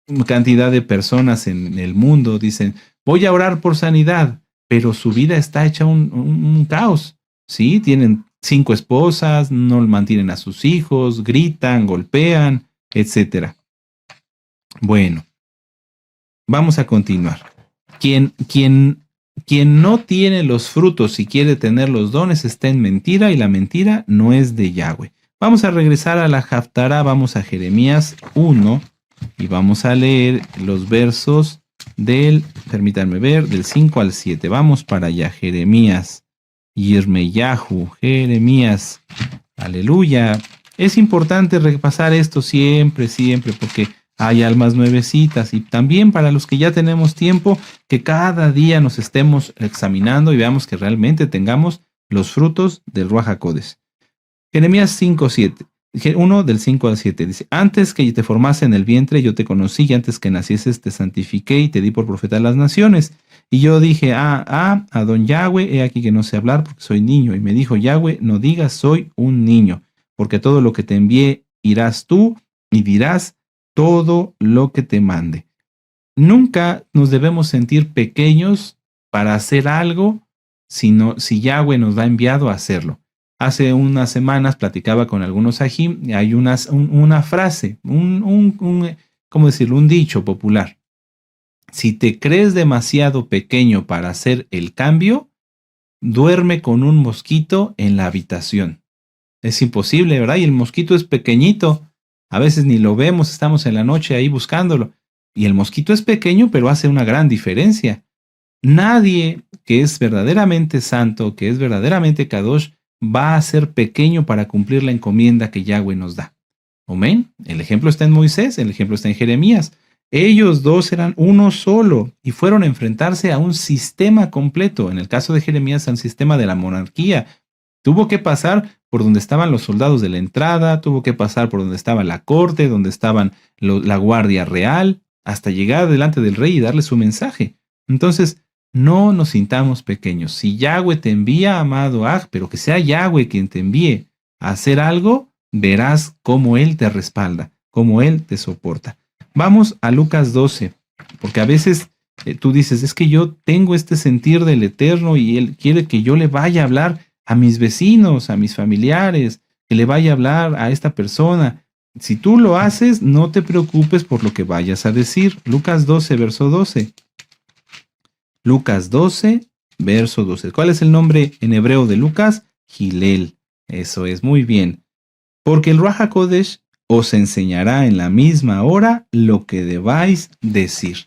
Una cantidad de personas en el mundo dicen, voy a orar por sanidad, pero su vida está hecha un caos. ¿Sí? Tienen 5 esposas, no mantienen a sus hijos, gritan, golpean, etc. Bueno, vamos a continuar. Quien no tiene los frutos y quiere tener los dones está en mentira y la mentira no es de Yahweh. Vamos a regresar a la Haftará, vamos a Jeremías 1 y vamos a leer los versos permítanme ver, del 5 al 7. Vamos para allá, Jeremías, Yirmeyahu, Jeremías, aleluya. Es importante repasar esto siempre, porque hay almas nuevecitas y también para los que ya tenemos tiempo, que cada día nos estemos examinando y veamos que realmente tengamos los frutos del Ruach HaKodesh. Jeremías 5, 7. 1 del 5 al 7 dice, antes que te formase en el vientre yo te conocí y antes que nacieses te santifiqué y te di por profeta a las naciones. Y yo dije, a don Yahweh, he aquí que no sé hablar porque soy niño. Y me dijo, Yahweh, no digas soy un niño, porque todo lo que te envié irás tú y dirás todo lo que te mande. Nunca nos debemos sentir pequeños para hacer algo si Yahweh nos ha enviado a hacerlo. Hace unas semanas platicaba con algunos ajim y hay una frase, ¿cómo decirlo? Un dicho popular. Si te crees demasiado pequeño para hacer el cambio, duerme con un mosquito en la habitación. Es imposible, ¿verdad? Y el mosquito es pequeñito. A veces ni lo vemos, estamos en la noche ahí buscándolo. Y el mosquito es pequeño, pero hace una gran diferencia. Nadie que es verdaderamente santo, que es verdaderamente Kadosh, va a ser pequeño para cumplir la encomienda que Yahweh nos da. Amén. El ejemplo está en Moisés, el ejemplo está en Jeremías. Ellos dos eran uno solo y fueron a enfrentarse a un sistema completo. En el caso de Jeremías, al sistema de la monarquía. Tuvo que pasar por donde estaban los soldados de la entrada, tuvo que pasar por donde estaba la corte, donde estaban la guardia real, hasta llegar delante del rey y darle su mensaje. Entonces, no nos sintamos pequeños. Si Yahweh te envía, amado pero que sea Yahweh quien te envíe a hacer algo, verás cómo Él te respalda, cómo Él te soporta. Vamos a Lucas 12, porque a veces tú dices, es que yo tengo este sentir del Eterno y Él quiere que yo le vaya a hablar a mis vecinos, a mis familiares, que le vaya a hablar a esta persona. Si tú lo haces, no te preocupes por lo que vayas a decir. Lucas 12, verso 12. Lucas 12, verso 12. ¿Cuál es el nombre en hebreo de Lucas? Gilel. Eso es, muy bien. Porque el Ruach HaKodesh os enseñará en la misma hora lo que debáis decir.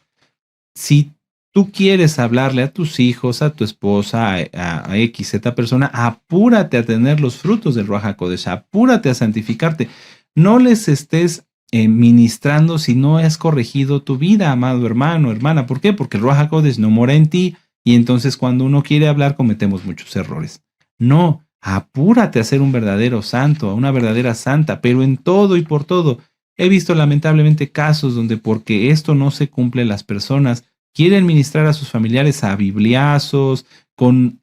Si tú quieres hablarle a tus hijos, a tu esposa, a X, Z persona, apúrate a tener los frutos del Ruach HaKodesh, apúrate a santificarte. No les estés ministrando si no has corregido tu vida, amado hermano, hermana. ¿Por qué? Porque el Ruach HaKodesh no mora en ti y entonces cuando uno quiere hablar cometemos muchos errores. No, apúrate a ser un verdadero santo, a una verdadera santa, pero en todo y por todo. He visto lamentablemente casos donde porque esto no se cumple, las personas quieren ministrar a sus familiares a bibliazos, con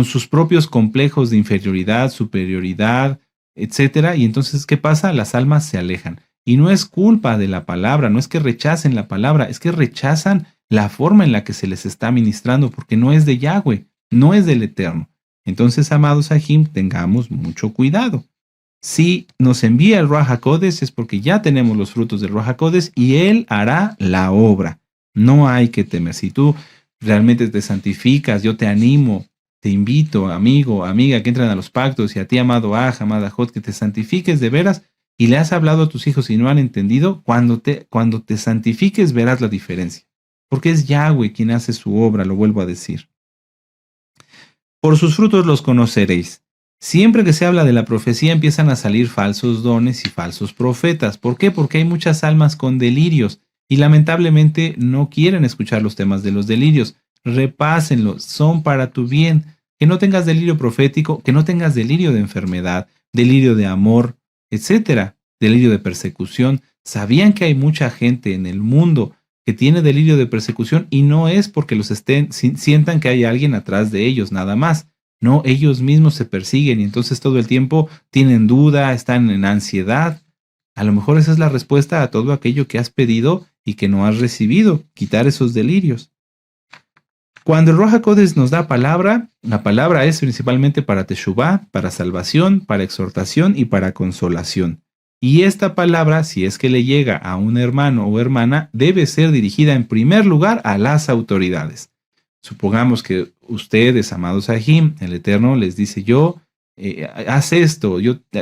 sus propios complejos de inferioridad, superioridad, etcétera. Y entonces, ¿qué pasa? Las almas se alejan. Y no es culpa de la palabra, no es que rechacen la palabra, es que rechazan la forma en la que se les está ministrando, porque no es de Yahweh, no es del Eterno. Entonces, amados Ajim, tengamos mucho cuidado. Si nos envía el Ruach HaKodesh es porque ya tenemos los frutos del Ruach HaKodesh y Él hará la obra. No hay que temer. Si tú realmente te santificas, yo te animo, te invito, amigo, amiga, que entren a los pactos, y a ti, amado Aj, amada Jot, que te santifiques de veras y le has hablado a tus hijos y no han entendido, cuando te santifiques verás la diferencia. Porque es Yahweh quien hace su obra, lo vuelvo a decir. Por sus frutos los conoceréis. Siempre que se habla de la profecía empiezan a salir falsos dones y falsos profetas. ¿Por qué? Porque hay muchas almas con delirios y lamentablemente no quieren escuchar los temas de los delirios. Repásenlos, son para tu bien. Que no tengas delirio profético, que no tengas delirio de enfermedad, delirio de amor, etcétera, delirio de persecución. ¿Sabían que hay mucha gente en el mundo que tiene delirio de persecución y no es porque los sientan que hay alguien atrás de ellos, nada más? No, ellos mismos se persiguen y entonces todo el tiempo tienen duda, están en ansiedad. A lo mejor esa es la respuesta a todo aquello que has pedido y que no has recibido, quitar esos delirios. Cuando el Ruach HaKodesh nos da palabra, la palabra es principalmente para Teshuvá, para salvación, para exhortación y para consolación. Y esta palabra, si es que le llega a un hermano o hermana, debe ser dirigida en primer lugar a las autoridades. Supongamos que ustedes, amados Ajim, el Eterno les dice, haz esto,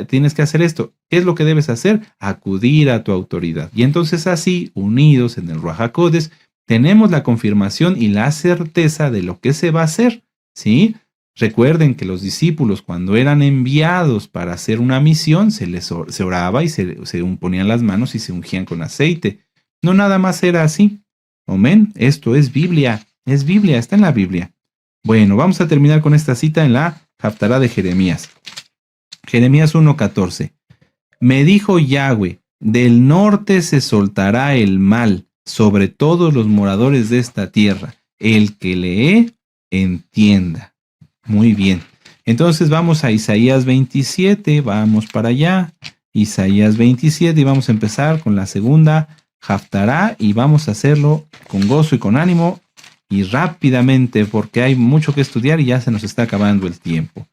tienes que hacer esto. ¿Qué es lo que debes hacer? Acudir a tu autoridad. Y entonces así, unidos en el Ruach HaKodesh, tenemos la confirmación y la certeza de lo que se va a hacer, ¿sí? Recuerden que los discípulos, cuando eran enviados para hacer una misión, se oraba y se ponían las manos y se ungían con aceite. No nada más era así. Amén. Esto es Biblia, está en la Biblia. Bueno, vamos a terminar con esta cita en la Haftará de Jeremías. Jeremías 1:14. Me dijo Yahweh, del norte se soltará el mal sobre todos los moradores de esta tierra. El que lee, entienda. Muy bien. Entonces vamos a Isaías 27, vamos para allá. Isaías 27 y vamos a empezar con la segunda Haftará y vamos a hacerlo con gozo y con ánimo y rápidamente porque hay mucho que estudiar y ya se nos está acabando el tiempo.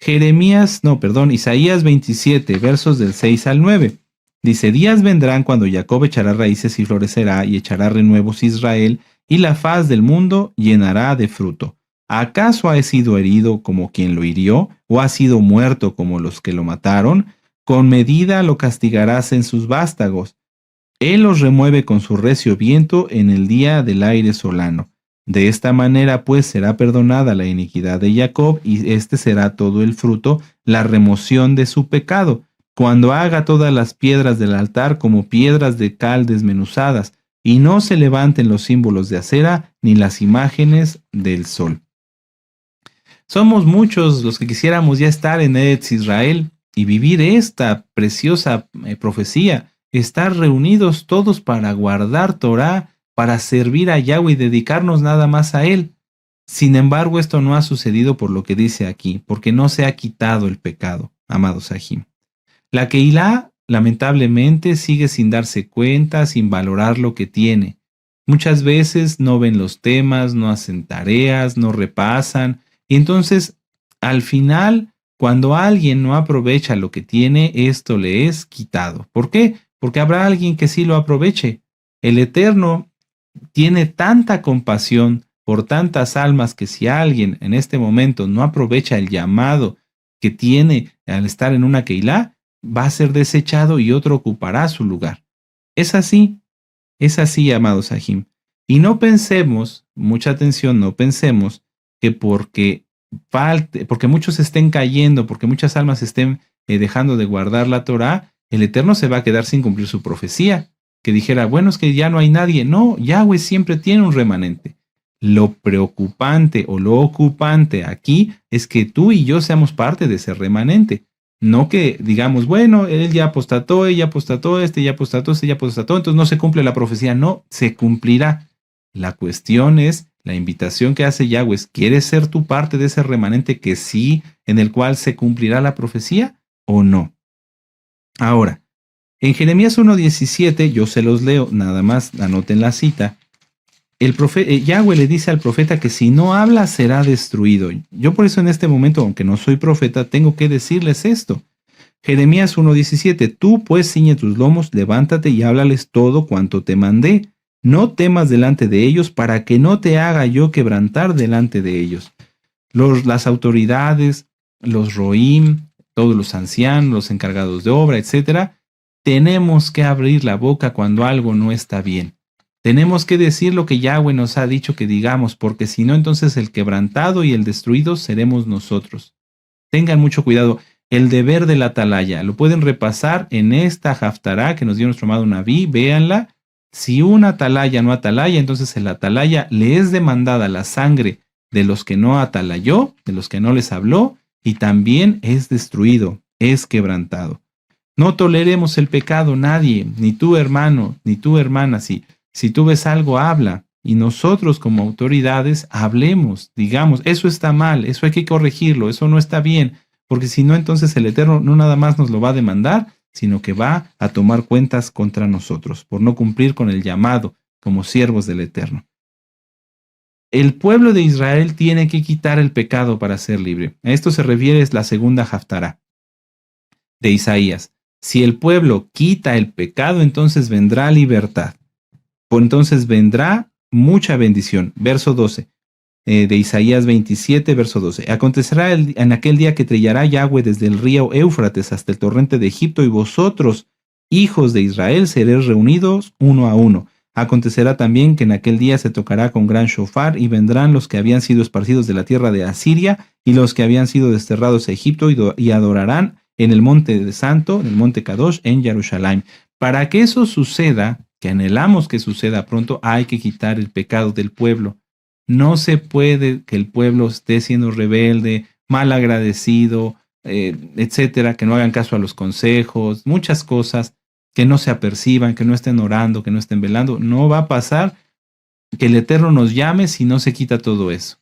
Isaías 27, versos del 6 al 9. Dice, días vendrán cuando Jacob echará raíces y florecerá y echará renuevos Israel y la faz del mundo llenará de fruto. ¿Acaso ha sido herido como quien lo hirió o ha sido muerto como los que lo mataron? Con medida lo castigarás en sus vástagos. Él los remueve con su recio viento en el día del aire solano. De esta manera pues será perdonada la iniquidad de Jacob y este será todo el fruto, la remoción de su pecado, cuando haga todas las piedras del altar como piedras de cal desmenuzadas, y no se levanten los símbolos de acera ni las imágenes del sol. Somos muchos los que quisiéramos ya estar en Eretz Israel y vivir esta preciosa profecía, estar reunidos todos para guardar Torah, para servir a Yahweh y dedicarnos nada más a Él. Sin embargo, esto no ha sucedido por lo que dice aquí, porque no se ha quitado el pecado, amados Ajim. La Keilah, lamentablemente, sigue sin darse cuenta, sin valorar lo que tiene. Muchas veces no ven los temas, no hacen tareas, no repasan, y entonces, al final, cuando alguien no aprovecha lo que tiene, esto le es quitado. ¿Por qué? Porque habrá alguien que sí lo aproveche. El Eterno tiene tanta compasión por tantas almas que si alguien en este momento no aprovecha el llamado que tiene al estar en una Keilah, va a ser desechado y otro ocupará su lugar. Es así, amados Ajim. Y no pensemos, mucha atención, no pensemos que porque muchos estén cayendo, porque muchas almas estén dejando de guardar la Torá, el Eterno se va a quedar sin cumplir su profecía. Que dijera, bueno, es que ya no hay nadie. No, Yahweh siempre tiene un remanente. Lo preocupante o lo ocupante aquí es que tú y yo seamos parte de ese remanente. No que digamos, bueno, él ya apostató, ella apostató, este ya apostató, este ya apostató, entonces no se cumple la profecía. No, se cumplirá. La cuestión es, la invitación que hace Yahweh, ¿quieres ser tu parte de ese remanente que sí, en el cual se cumplirá la profecía o no? Ahora, en Jeremías 1:17, yo se los leo, nada más anoten la cita. Yahweh le dice al profeta que si no habla será destruido. Yo por eso en este momento, aunque no soy profeta, tengo que decirles esto. Jeremías 1:17, tú pues ciñe tus lomos, levántate y háblales todo cuanto te mandé. No temas delante de ellos para que no te haga yo quebrantar delante de ellos. Las autoridades, los roim, todos los ancianos, los encargados de obra, etcétera, tenemos que abrir la boca cuando algo no está bien. Tenemos que decir lo que Yahweh nos ha dicho que digamos, porque si no, entonces el quebrantado y el destruido seremos nosotros. Tengan mucho cuidado. El deber de la atalaya, lo pueden repasar en esta Haftará que nos dio nuestro amado Naví, véanla. Si una atalaya no atalaya, entonces el atalaya le es demandada la sangre de los que no atalayó, de los que no les habló, y también es destruido, es quebrantado. No toleremos el pecado, nadie, ni tu hermano, ni tu hermana. Si tú ves algo, habla. Y nosotros como autoridades hablemos, digamos, eso está mal, eso hay que corregirlo, eso no está bien, porque si no, entonces el Eterno no nada más nos lo va a demandar, sino que va a tomar cuentas contra nosotros por no cumplir con el llamado como siervos del Eterno. El pueblo de Israel tiene que quitar el pecado para ser libre. A esto se refiere la segunda Haftará de Isaías. Si el pueblo quita el pecado, entonces vendrá libertad. Por entonces vendrá mucha bendición. Verso 12 de Isaías 27, verso 12. Acontecerá en aquel día que trillará Yahweh desde el río Éufrates hasta el torrente de Egipto, y vosotros, hijos de Israel, seréis reunidos uno a uno. Acontecerá también que en aquel día se tocará con gran shofar, y vendrán los que habían sido esparcidos de la tierra de Asiria y los que habían sido desterrados a Egipto, y adorarán en el monte de Santo, en el monte Kadosh, en Jerusalén. Para que eso suceda, que anhelamos que suceda pronto, hay que quitar el pecado del pueblo. No se puede que el pueblo esté siendo rebelde, mal agradecido, etcétera, que no hagan caso a los consejos, muchas cosas, que no se aperciban, que no estén orando, que no estén velando. No va a pasar que el Eterno nos llame si no se quita todo eso.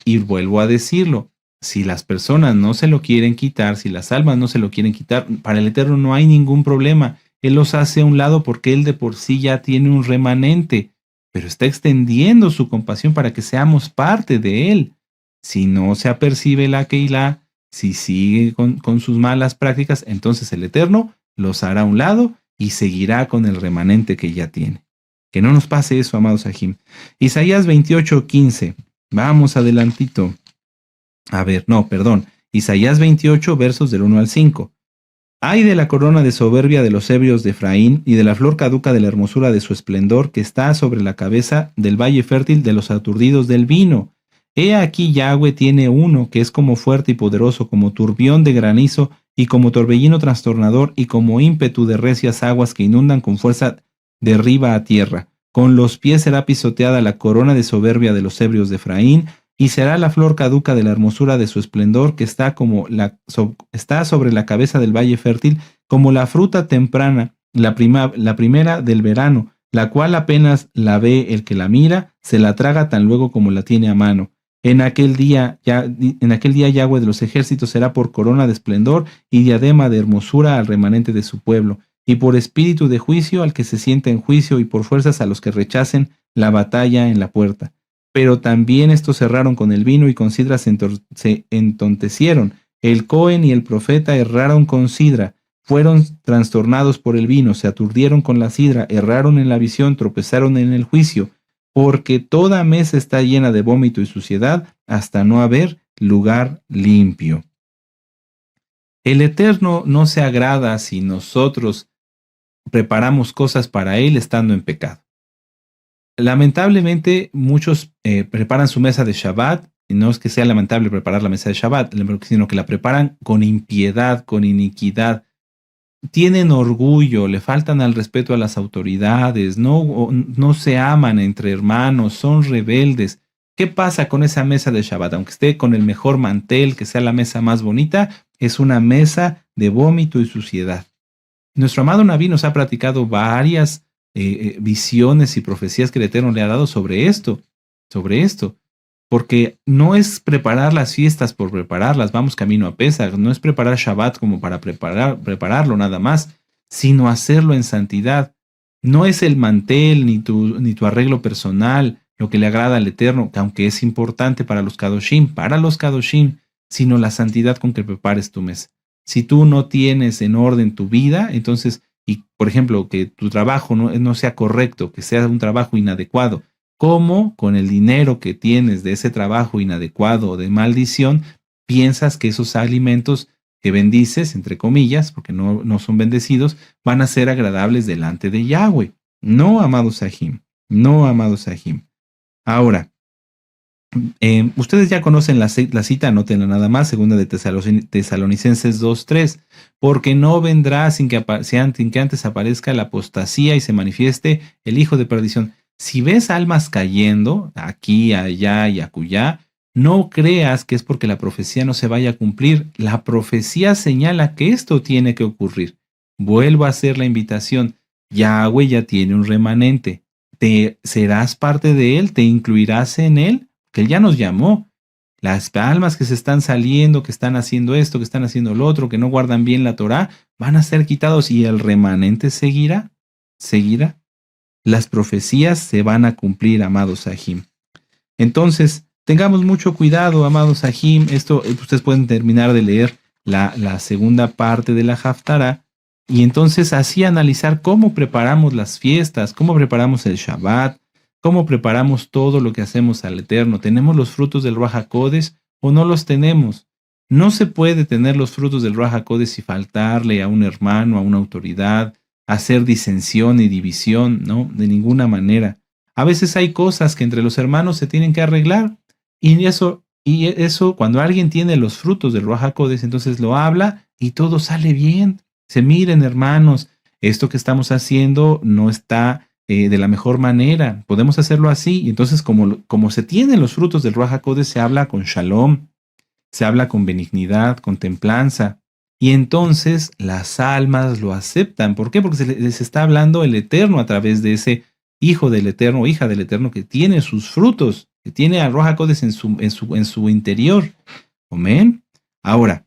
Y vuelvo a decirlo, si las personas no se lo quieren quitar, si las almas no se lo quieren quitar, para el Eterno no hay ningún problema. Él los hace a un lado porque Él de por sí ya tiene un remanente, pero está extendiendo su compasión para que seamos parte de Él. Si no se apercibe la Keilah, si sigue con sus malas prácticas, entonces el Eterno los hará a un lado y seguirá con el remanente que ya tiene. Que no nos pase eso, amados Ajim. Isaías 28:15. Vamos adelantito. Isaías 28, versos del 1 al 5. Ay de la corona de soberbia de los ebrios de Efraín y de la flor caduca de la hermosura de su esplendor que está sobre la cabeza del valle fértil de los aturdidos del vino. He aquí Yahweh tiene uno que es como fuerte y poderoso, como turbión de granizo y como torbellino trastornador y como ímpetu de recias aguas que inundan con fuerza de arriba a tierra. Con los pies será pisoteada la corona de soberbia de los ebrios de Efraín, y será la flor caduca de la hermosura de su esplendor que está sobre la cabeza del valle fértil, como la fruta temprana, la primera del verano, la cual apenas la ve el que la mira, se la traga tan luego como la tiene a mano. En aquel día Yahweh de los ejércitos será por corona de esplendor y diadema de hermosura al remanente de su pueblo, y por espíritu de juicio al que se sienta en juicio, y por fuerzas a los que rechacen la batalla en la puerta. Pero también estos cerraron con el vino y con sidra se entontecieron. El Cohen y el profeta erraron con sidra, fueron trastornados por el vino, se aturdieron con la sidra, erraron en la visión, tropezaron en el juicio, porque toda mesa está llena de vómito y suciedad, hasta no haber lugar limpio. El Eterno no se agrada si nosotros preparamos cosas para Él estando en pecado. Lamentablemente, muchos preparan su mesa de Shabbat, y no es que sea lamentable preparar la mesa de Shabbat, sino que la preparan con impiedad, con iniquidad. Tienen orgullo, le faltan al respeto a las autoridades, no se aman entre hermanos, son rebeldes. ¿Qué pasa con esa mesa de Shabbat? Aunque esté con el mejor mantel, que sea la mesa más bonita, es una mesa de vómito y suciedad. Nuestro amado Naví nos ha platicado varias visiones y profecías que el Eterno le ha dado sobre esto, porque no es preparar las fiestas por prepararlas, vamos camino a Pesach, no es preparar Shabbat como para prepararlo nada más, sino hacerlo en santidad. No es el mantel ni tu arreglo personal lo que le agrada al Eterno, que aunque es importante para los Kadoshim, sino la santidad con que prepares tu mesa. Si tú no tienes en orden tu vida, entonces, y por ejemplo, que tu trabajo no sea correcto, que sea un trabajo inadecuado, ¿cómo con el dinero que tienes de ese trabajo inadecuado o de maldición piensas que esos alimentos que bendices, entre comillas, porque no son bendecidos, van a ser agradables delante de Yahweh? No, amados Sahim, no, amados Sahim. Ahora, ustedes ya conocen la cita, anótenla nada más, segunda de Tesalonicenses 2:3, porque no vendrá sin que antes aparezca la apostasía y se manifieste el hijo de perdición. Si ves almas cayendo aquí, allá y acullá, no creas que es porque la profecía no se vaya a cumplir. La profecía señala que esto tiene que ocurrir. Vuelvo a hacer la invitación. Yahweh ya tiene un remanente. ¿Serás parte de él? ¿Te incluirás en él? Que él ya nos llamó. Las almas que se están saliendo, que están haciendo esto, que están haciendo lo otro, que no guardan bien la Torá, van a ser quitados y el remanente seguirá. Las profecías se van a cumplir, amados Sahim. Entonces, tengamos mucho cuidado, amados Sahim. Esto, ustedes pueden terminar de leer la segunda parte de la Haftará y entonces así analizar cómo preparamos las fiestas, cómo preparamos el Shabbat, cómo preparamos todo lo que hacemos al Eterno. ¿Tenemos los frutos del Ruach HaKodesh o no los tenemos? No se puede tener los frutos del Ruach HaKodesh y faltarle a un hermano, a una autoridad, hacer disensión y división, no, de ninguna manera. A veces hay cosas que entre los hermanos se tienen que arreglar y eso cuando alguien tiene los frutos del Ruach HaKodesh, entonces lo habla y todo sale bien. Se miren, hermanos, esto que estamos haciendo no está de la mejor manera. Podemos hacerlo así. Y entonces, como se tienen los frutos del Ruach HaKodesh, se habla con shalom, se habla con benignidad, con templanza. Y entonces las almas lo aceptan. ¿Por qué? Porque se les está hablando el Eterno a través de ese hijo del Eterno o hija del Eterno que tiene sus frutos, que tiene al Ruach HaKodesh en su interior. Amén. Ahora,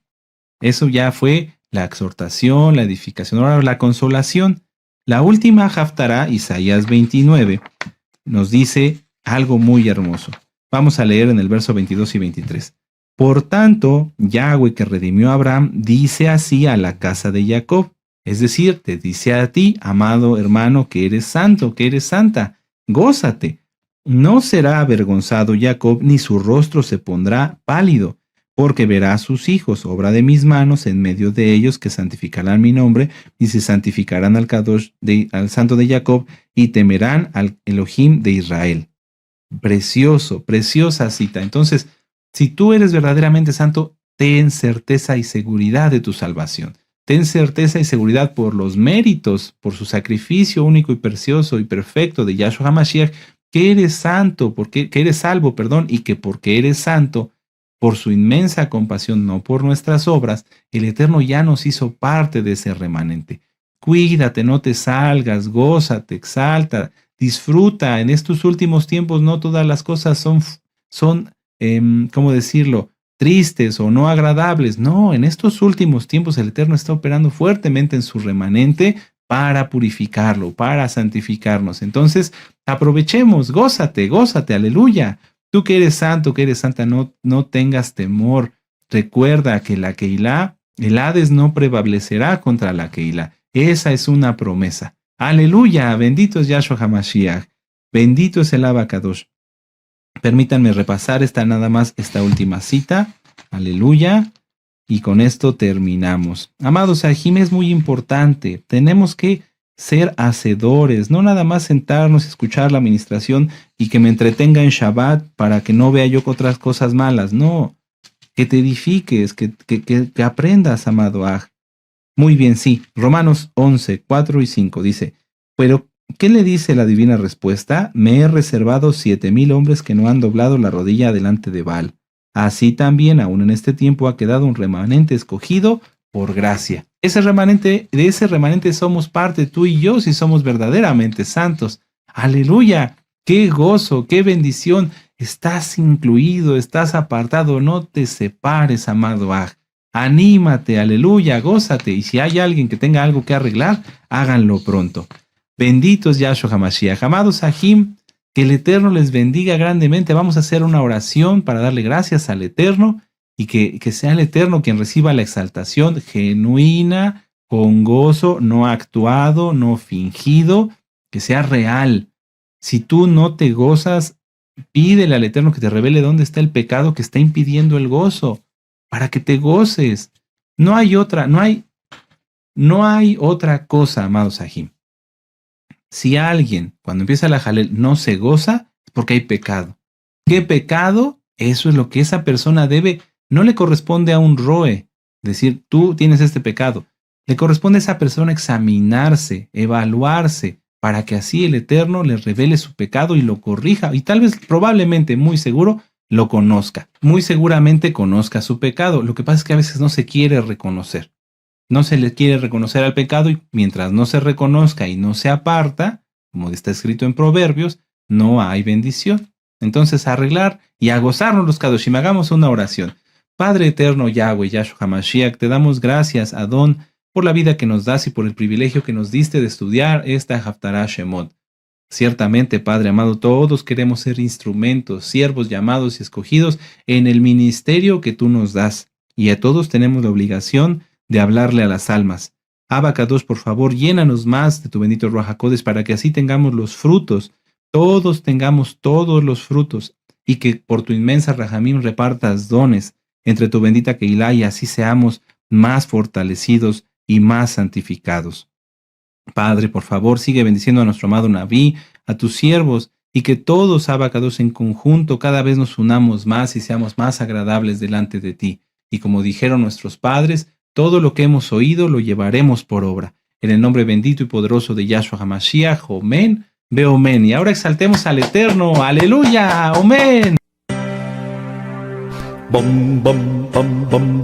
eso ya fue la exhortación, la edificación, ahora la consolación. La última Haftará, Isaías 29, nos dice algo muy hermoso. Vamos a leer en el verso 22 y 23. Por tanto, Yahweh que redimió a Abraham dice así a la casa de Jacob, es decir, te dice a ti, amado hermano, que eres santo, que eres santa, gózate. No será avergonzado Jacob, ni su rostro se pondrá pálido, porque verá a sus hijos, obra de mis manos, en medio de ellos, que santificarán mi nombre, y se santificarán al Kadosh, al santo de Jacob, y temerán al Elohim de Israel. Precioso, preciosa cita. Entonces, si tú eres verdaderamente santo, ten certeza y seguridad de tu salvación. Ten certeza y seguridad por los méritos, por su sacrificio único y precioso y perfecto de Yahshua HaMashiach, que eres santo, que eres salvo, y que porque eres santo, por su inmensa compasión, no por nuestras obras, el Eterno ya nos hizo parte de ese remanente. Cuídate, no te salgas, gózate, exalta, disfruta. En estos últimos tiempos no todas las cosas son ¿cómo decirlo?, tristes o no agradables. No, en estos últimos tiempos el Eterno está operando fuertemente en su remanente para purificarlo, para santificarnos. Entonces, aprovechemos, gózate, aleluya. Tú que eres santo, que eres santa, no tengas temor. Recuerda que la Keilah, el Hades no prevalecerá contra la Keilah. Esa es una promesa. Aleluya, bendito es Yahshua HaMashiach. Bendito es el Abacadosh. Permítanme repasar esta última cita. Aleluya. Y con esto terminamos. Amados, Sahim, es muy importante. Tenemos que ser hacedores, no nada más sentarnos, escuchar la administración y que me entretenga en Shabbat para que no vea yo otras cosas malas. No, que te edifiques, que aprendas, amado Aj. Muy bien, sí. Romanos 11, 4 y 5 dice, pero ¿qué le dice la divina respuesta? Me he reservado 7,000 hombres que no han doblado la rodilla delante de Baal. Así también, aún en este tiempo, ha quedado un remanente escogido por gracia. De ese remanente somos parte tú y yo si somos verdaderamente santos. Aleluya, qué gozo, qué bendición. Estás incluido, estás apartado, no te separes, amado Aj. Anímate, aleluya, gózate. Y si hay alguien que tenga algo que arreglar, háganlo pronto. Benditos Yahshua HaMashiach. Amados Ajim, que el Eterno les bendiga grandemente. Vamos a hacer una oración para darle gracias al Eterno y que sea el Eterno quien reciba la exaltación genuina, con gozo, no actuado, no fingido, que sea real. Si tú no te gozas, pídele al Eterno que te revele dónde está el pecado que está impidiendo el gozo, para que te goces. No hay otra cosa, amados Ajim. Si alguien, cuando empieza la Jalel, no se goza, es porque hay pecado. ¿Qué pecado? Eso es lo que esa persona debe. No le corresponde a un roe decir, tú tienes este pecado. Le corresponde a esa persona examinarse, evaluarse, para que así el Eterno le revele su pecado y lo corrija. Y tal vez, probablemente, muy seguro, lo conozca. Muy seguramente conozca su pecado. Lo que pasa es que a veces no se quiere reconocer. No se le quiere reconocer al pecado y mientras no se reconozca y no se aparta, como está escrito en Proverbios, no hay bendición. Entonces, a arreglar y a gozarnos los Kadoshim, hagamos una oración. Padre eterno Yahweh, Yahshua HaMashiach, te damos gracias, Adón, por la vida que nos das y por el privilegio que nos diste de estudiar esta Haftarah Shemot. Ciertamente, Padre amado, todos queremos ser instrumentos, siervos llamados y escogidos en el ministerio que tú nos das. Y a todos tenemos la obligación de hablarle a las almas. Abba Kadosh, por favor, llénanos más de tu bendito Ruach HaKodesh para que así tengamos los frutos, todos tengamos todos los frutos, y que por tu inmensa Rahamim repartas dones entre tu bendita Keilah y así seamos más fortalecidos y más santificados. Padre, por favor, sigue bendiciendo a nuestro amado Naví, a tus siervos, y que todos, Abba Kadosh, en conjunto, cada vez nos unamos más y seamos más agradables delante de ti. Y como dijeron nuestros padres, todo lo que hemos oído lo llevaremos por obra. En el nombre bendito y poderoso de Yahshua HaMashiach, Omen, Ve Omen. Y ahora exaltemos al Eterno, aleluya, Omen. Bum, bum, bum, bum, bum.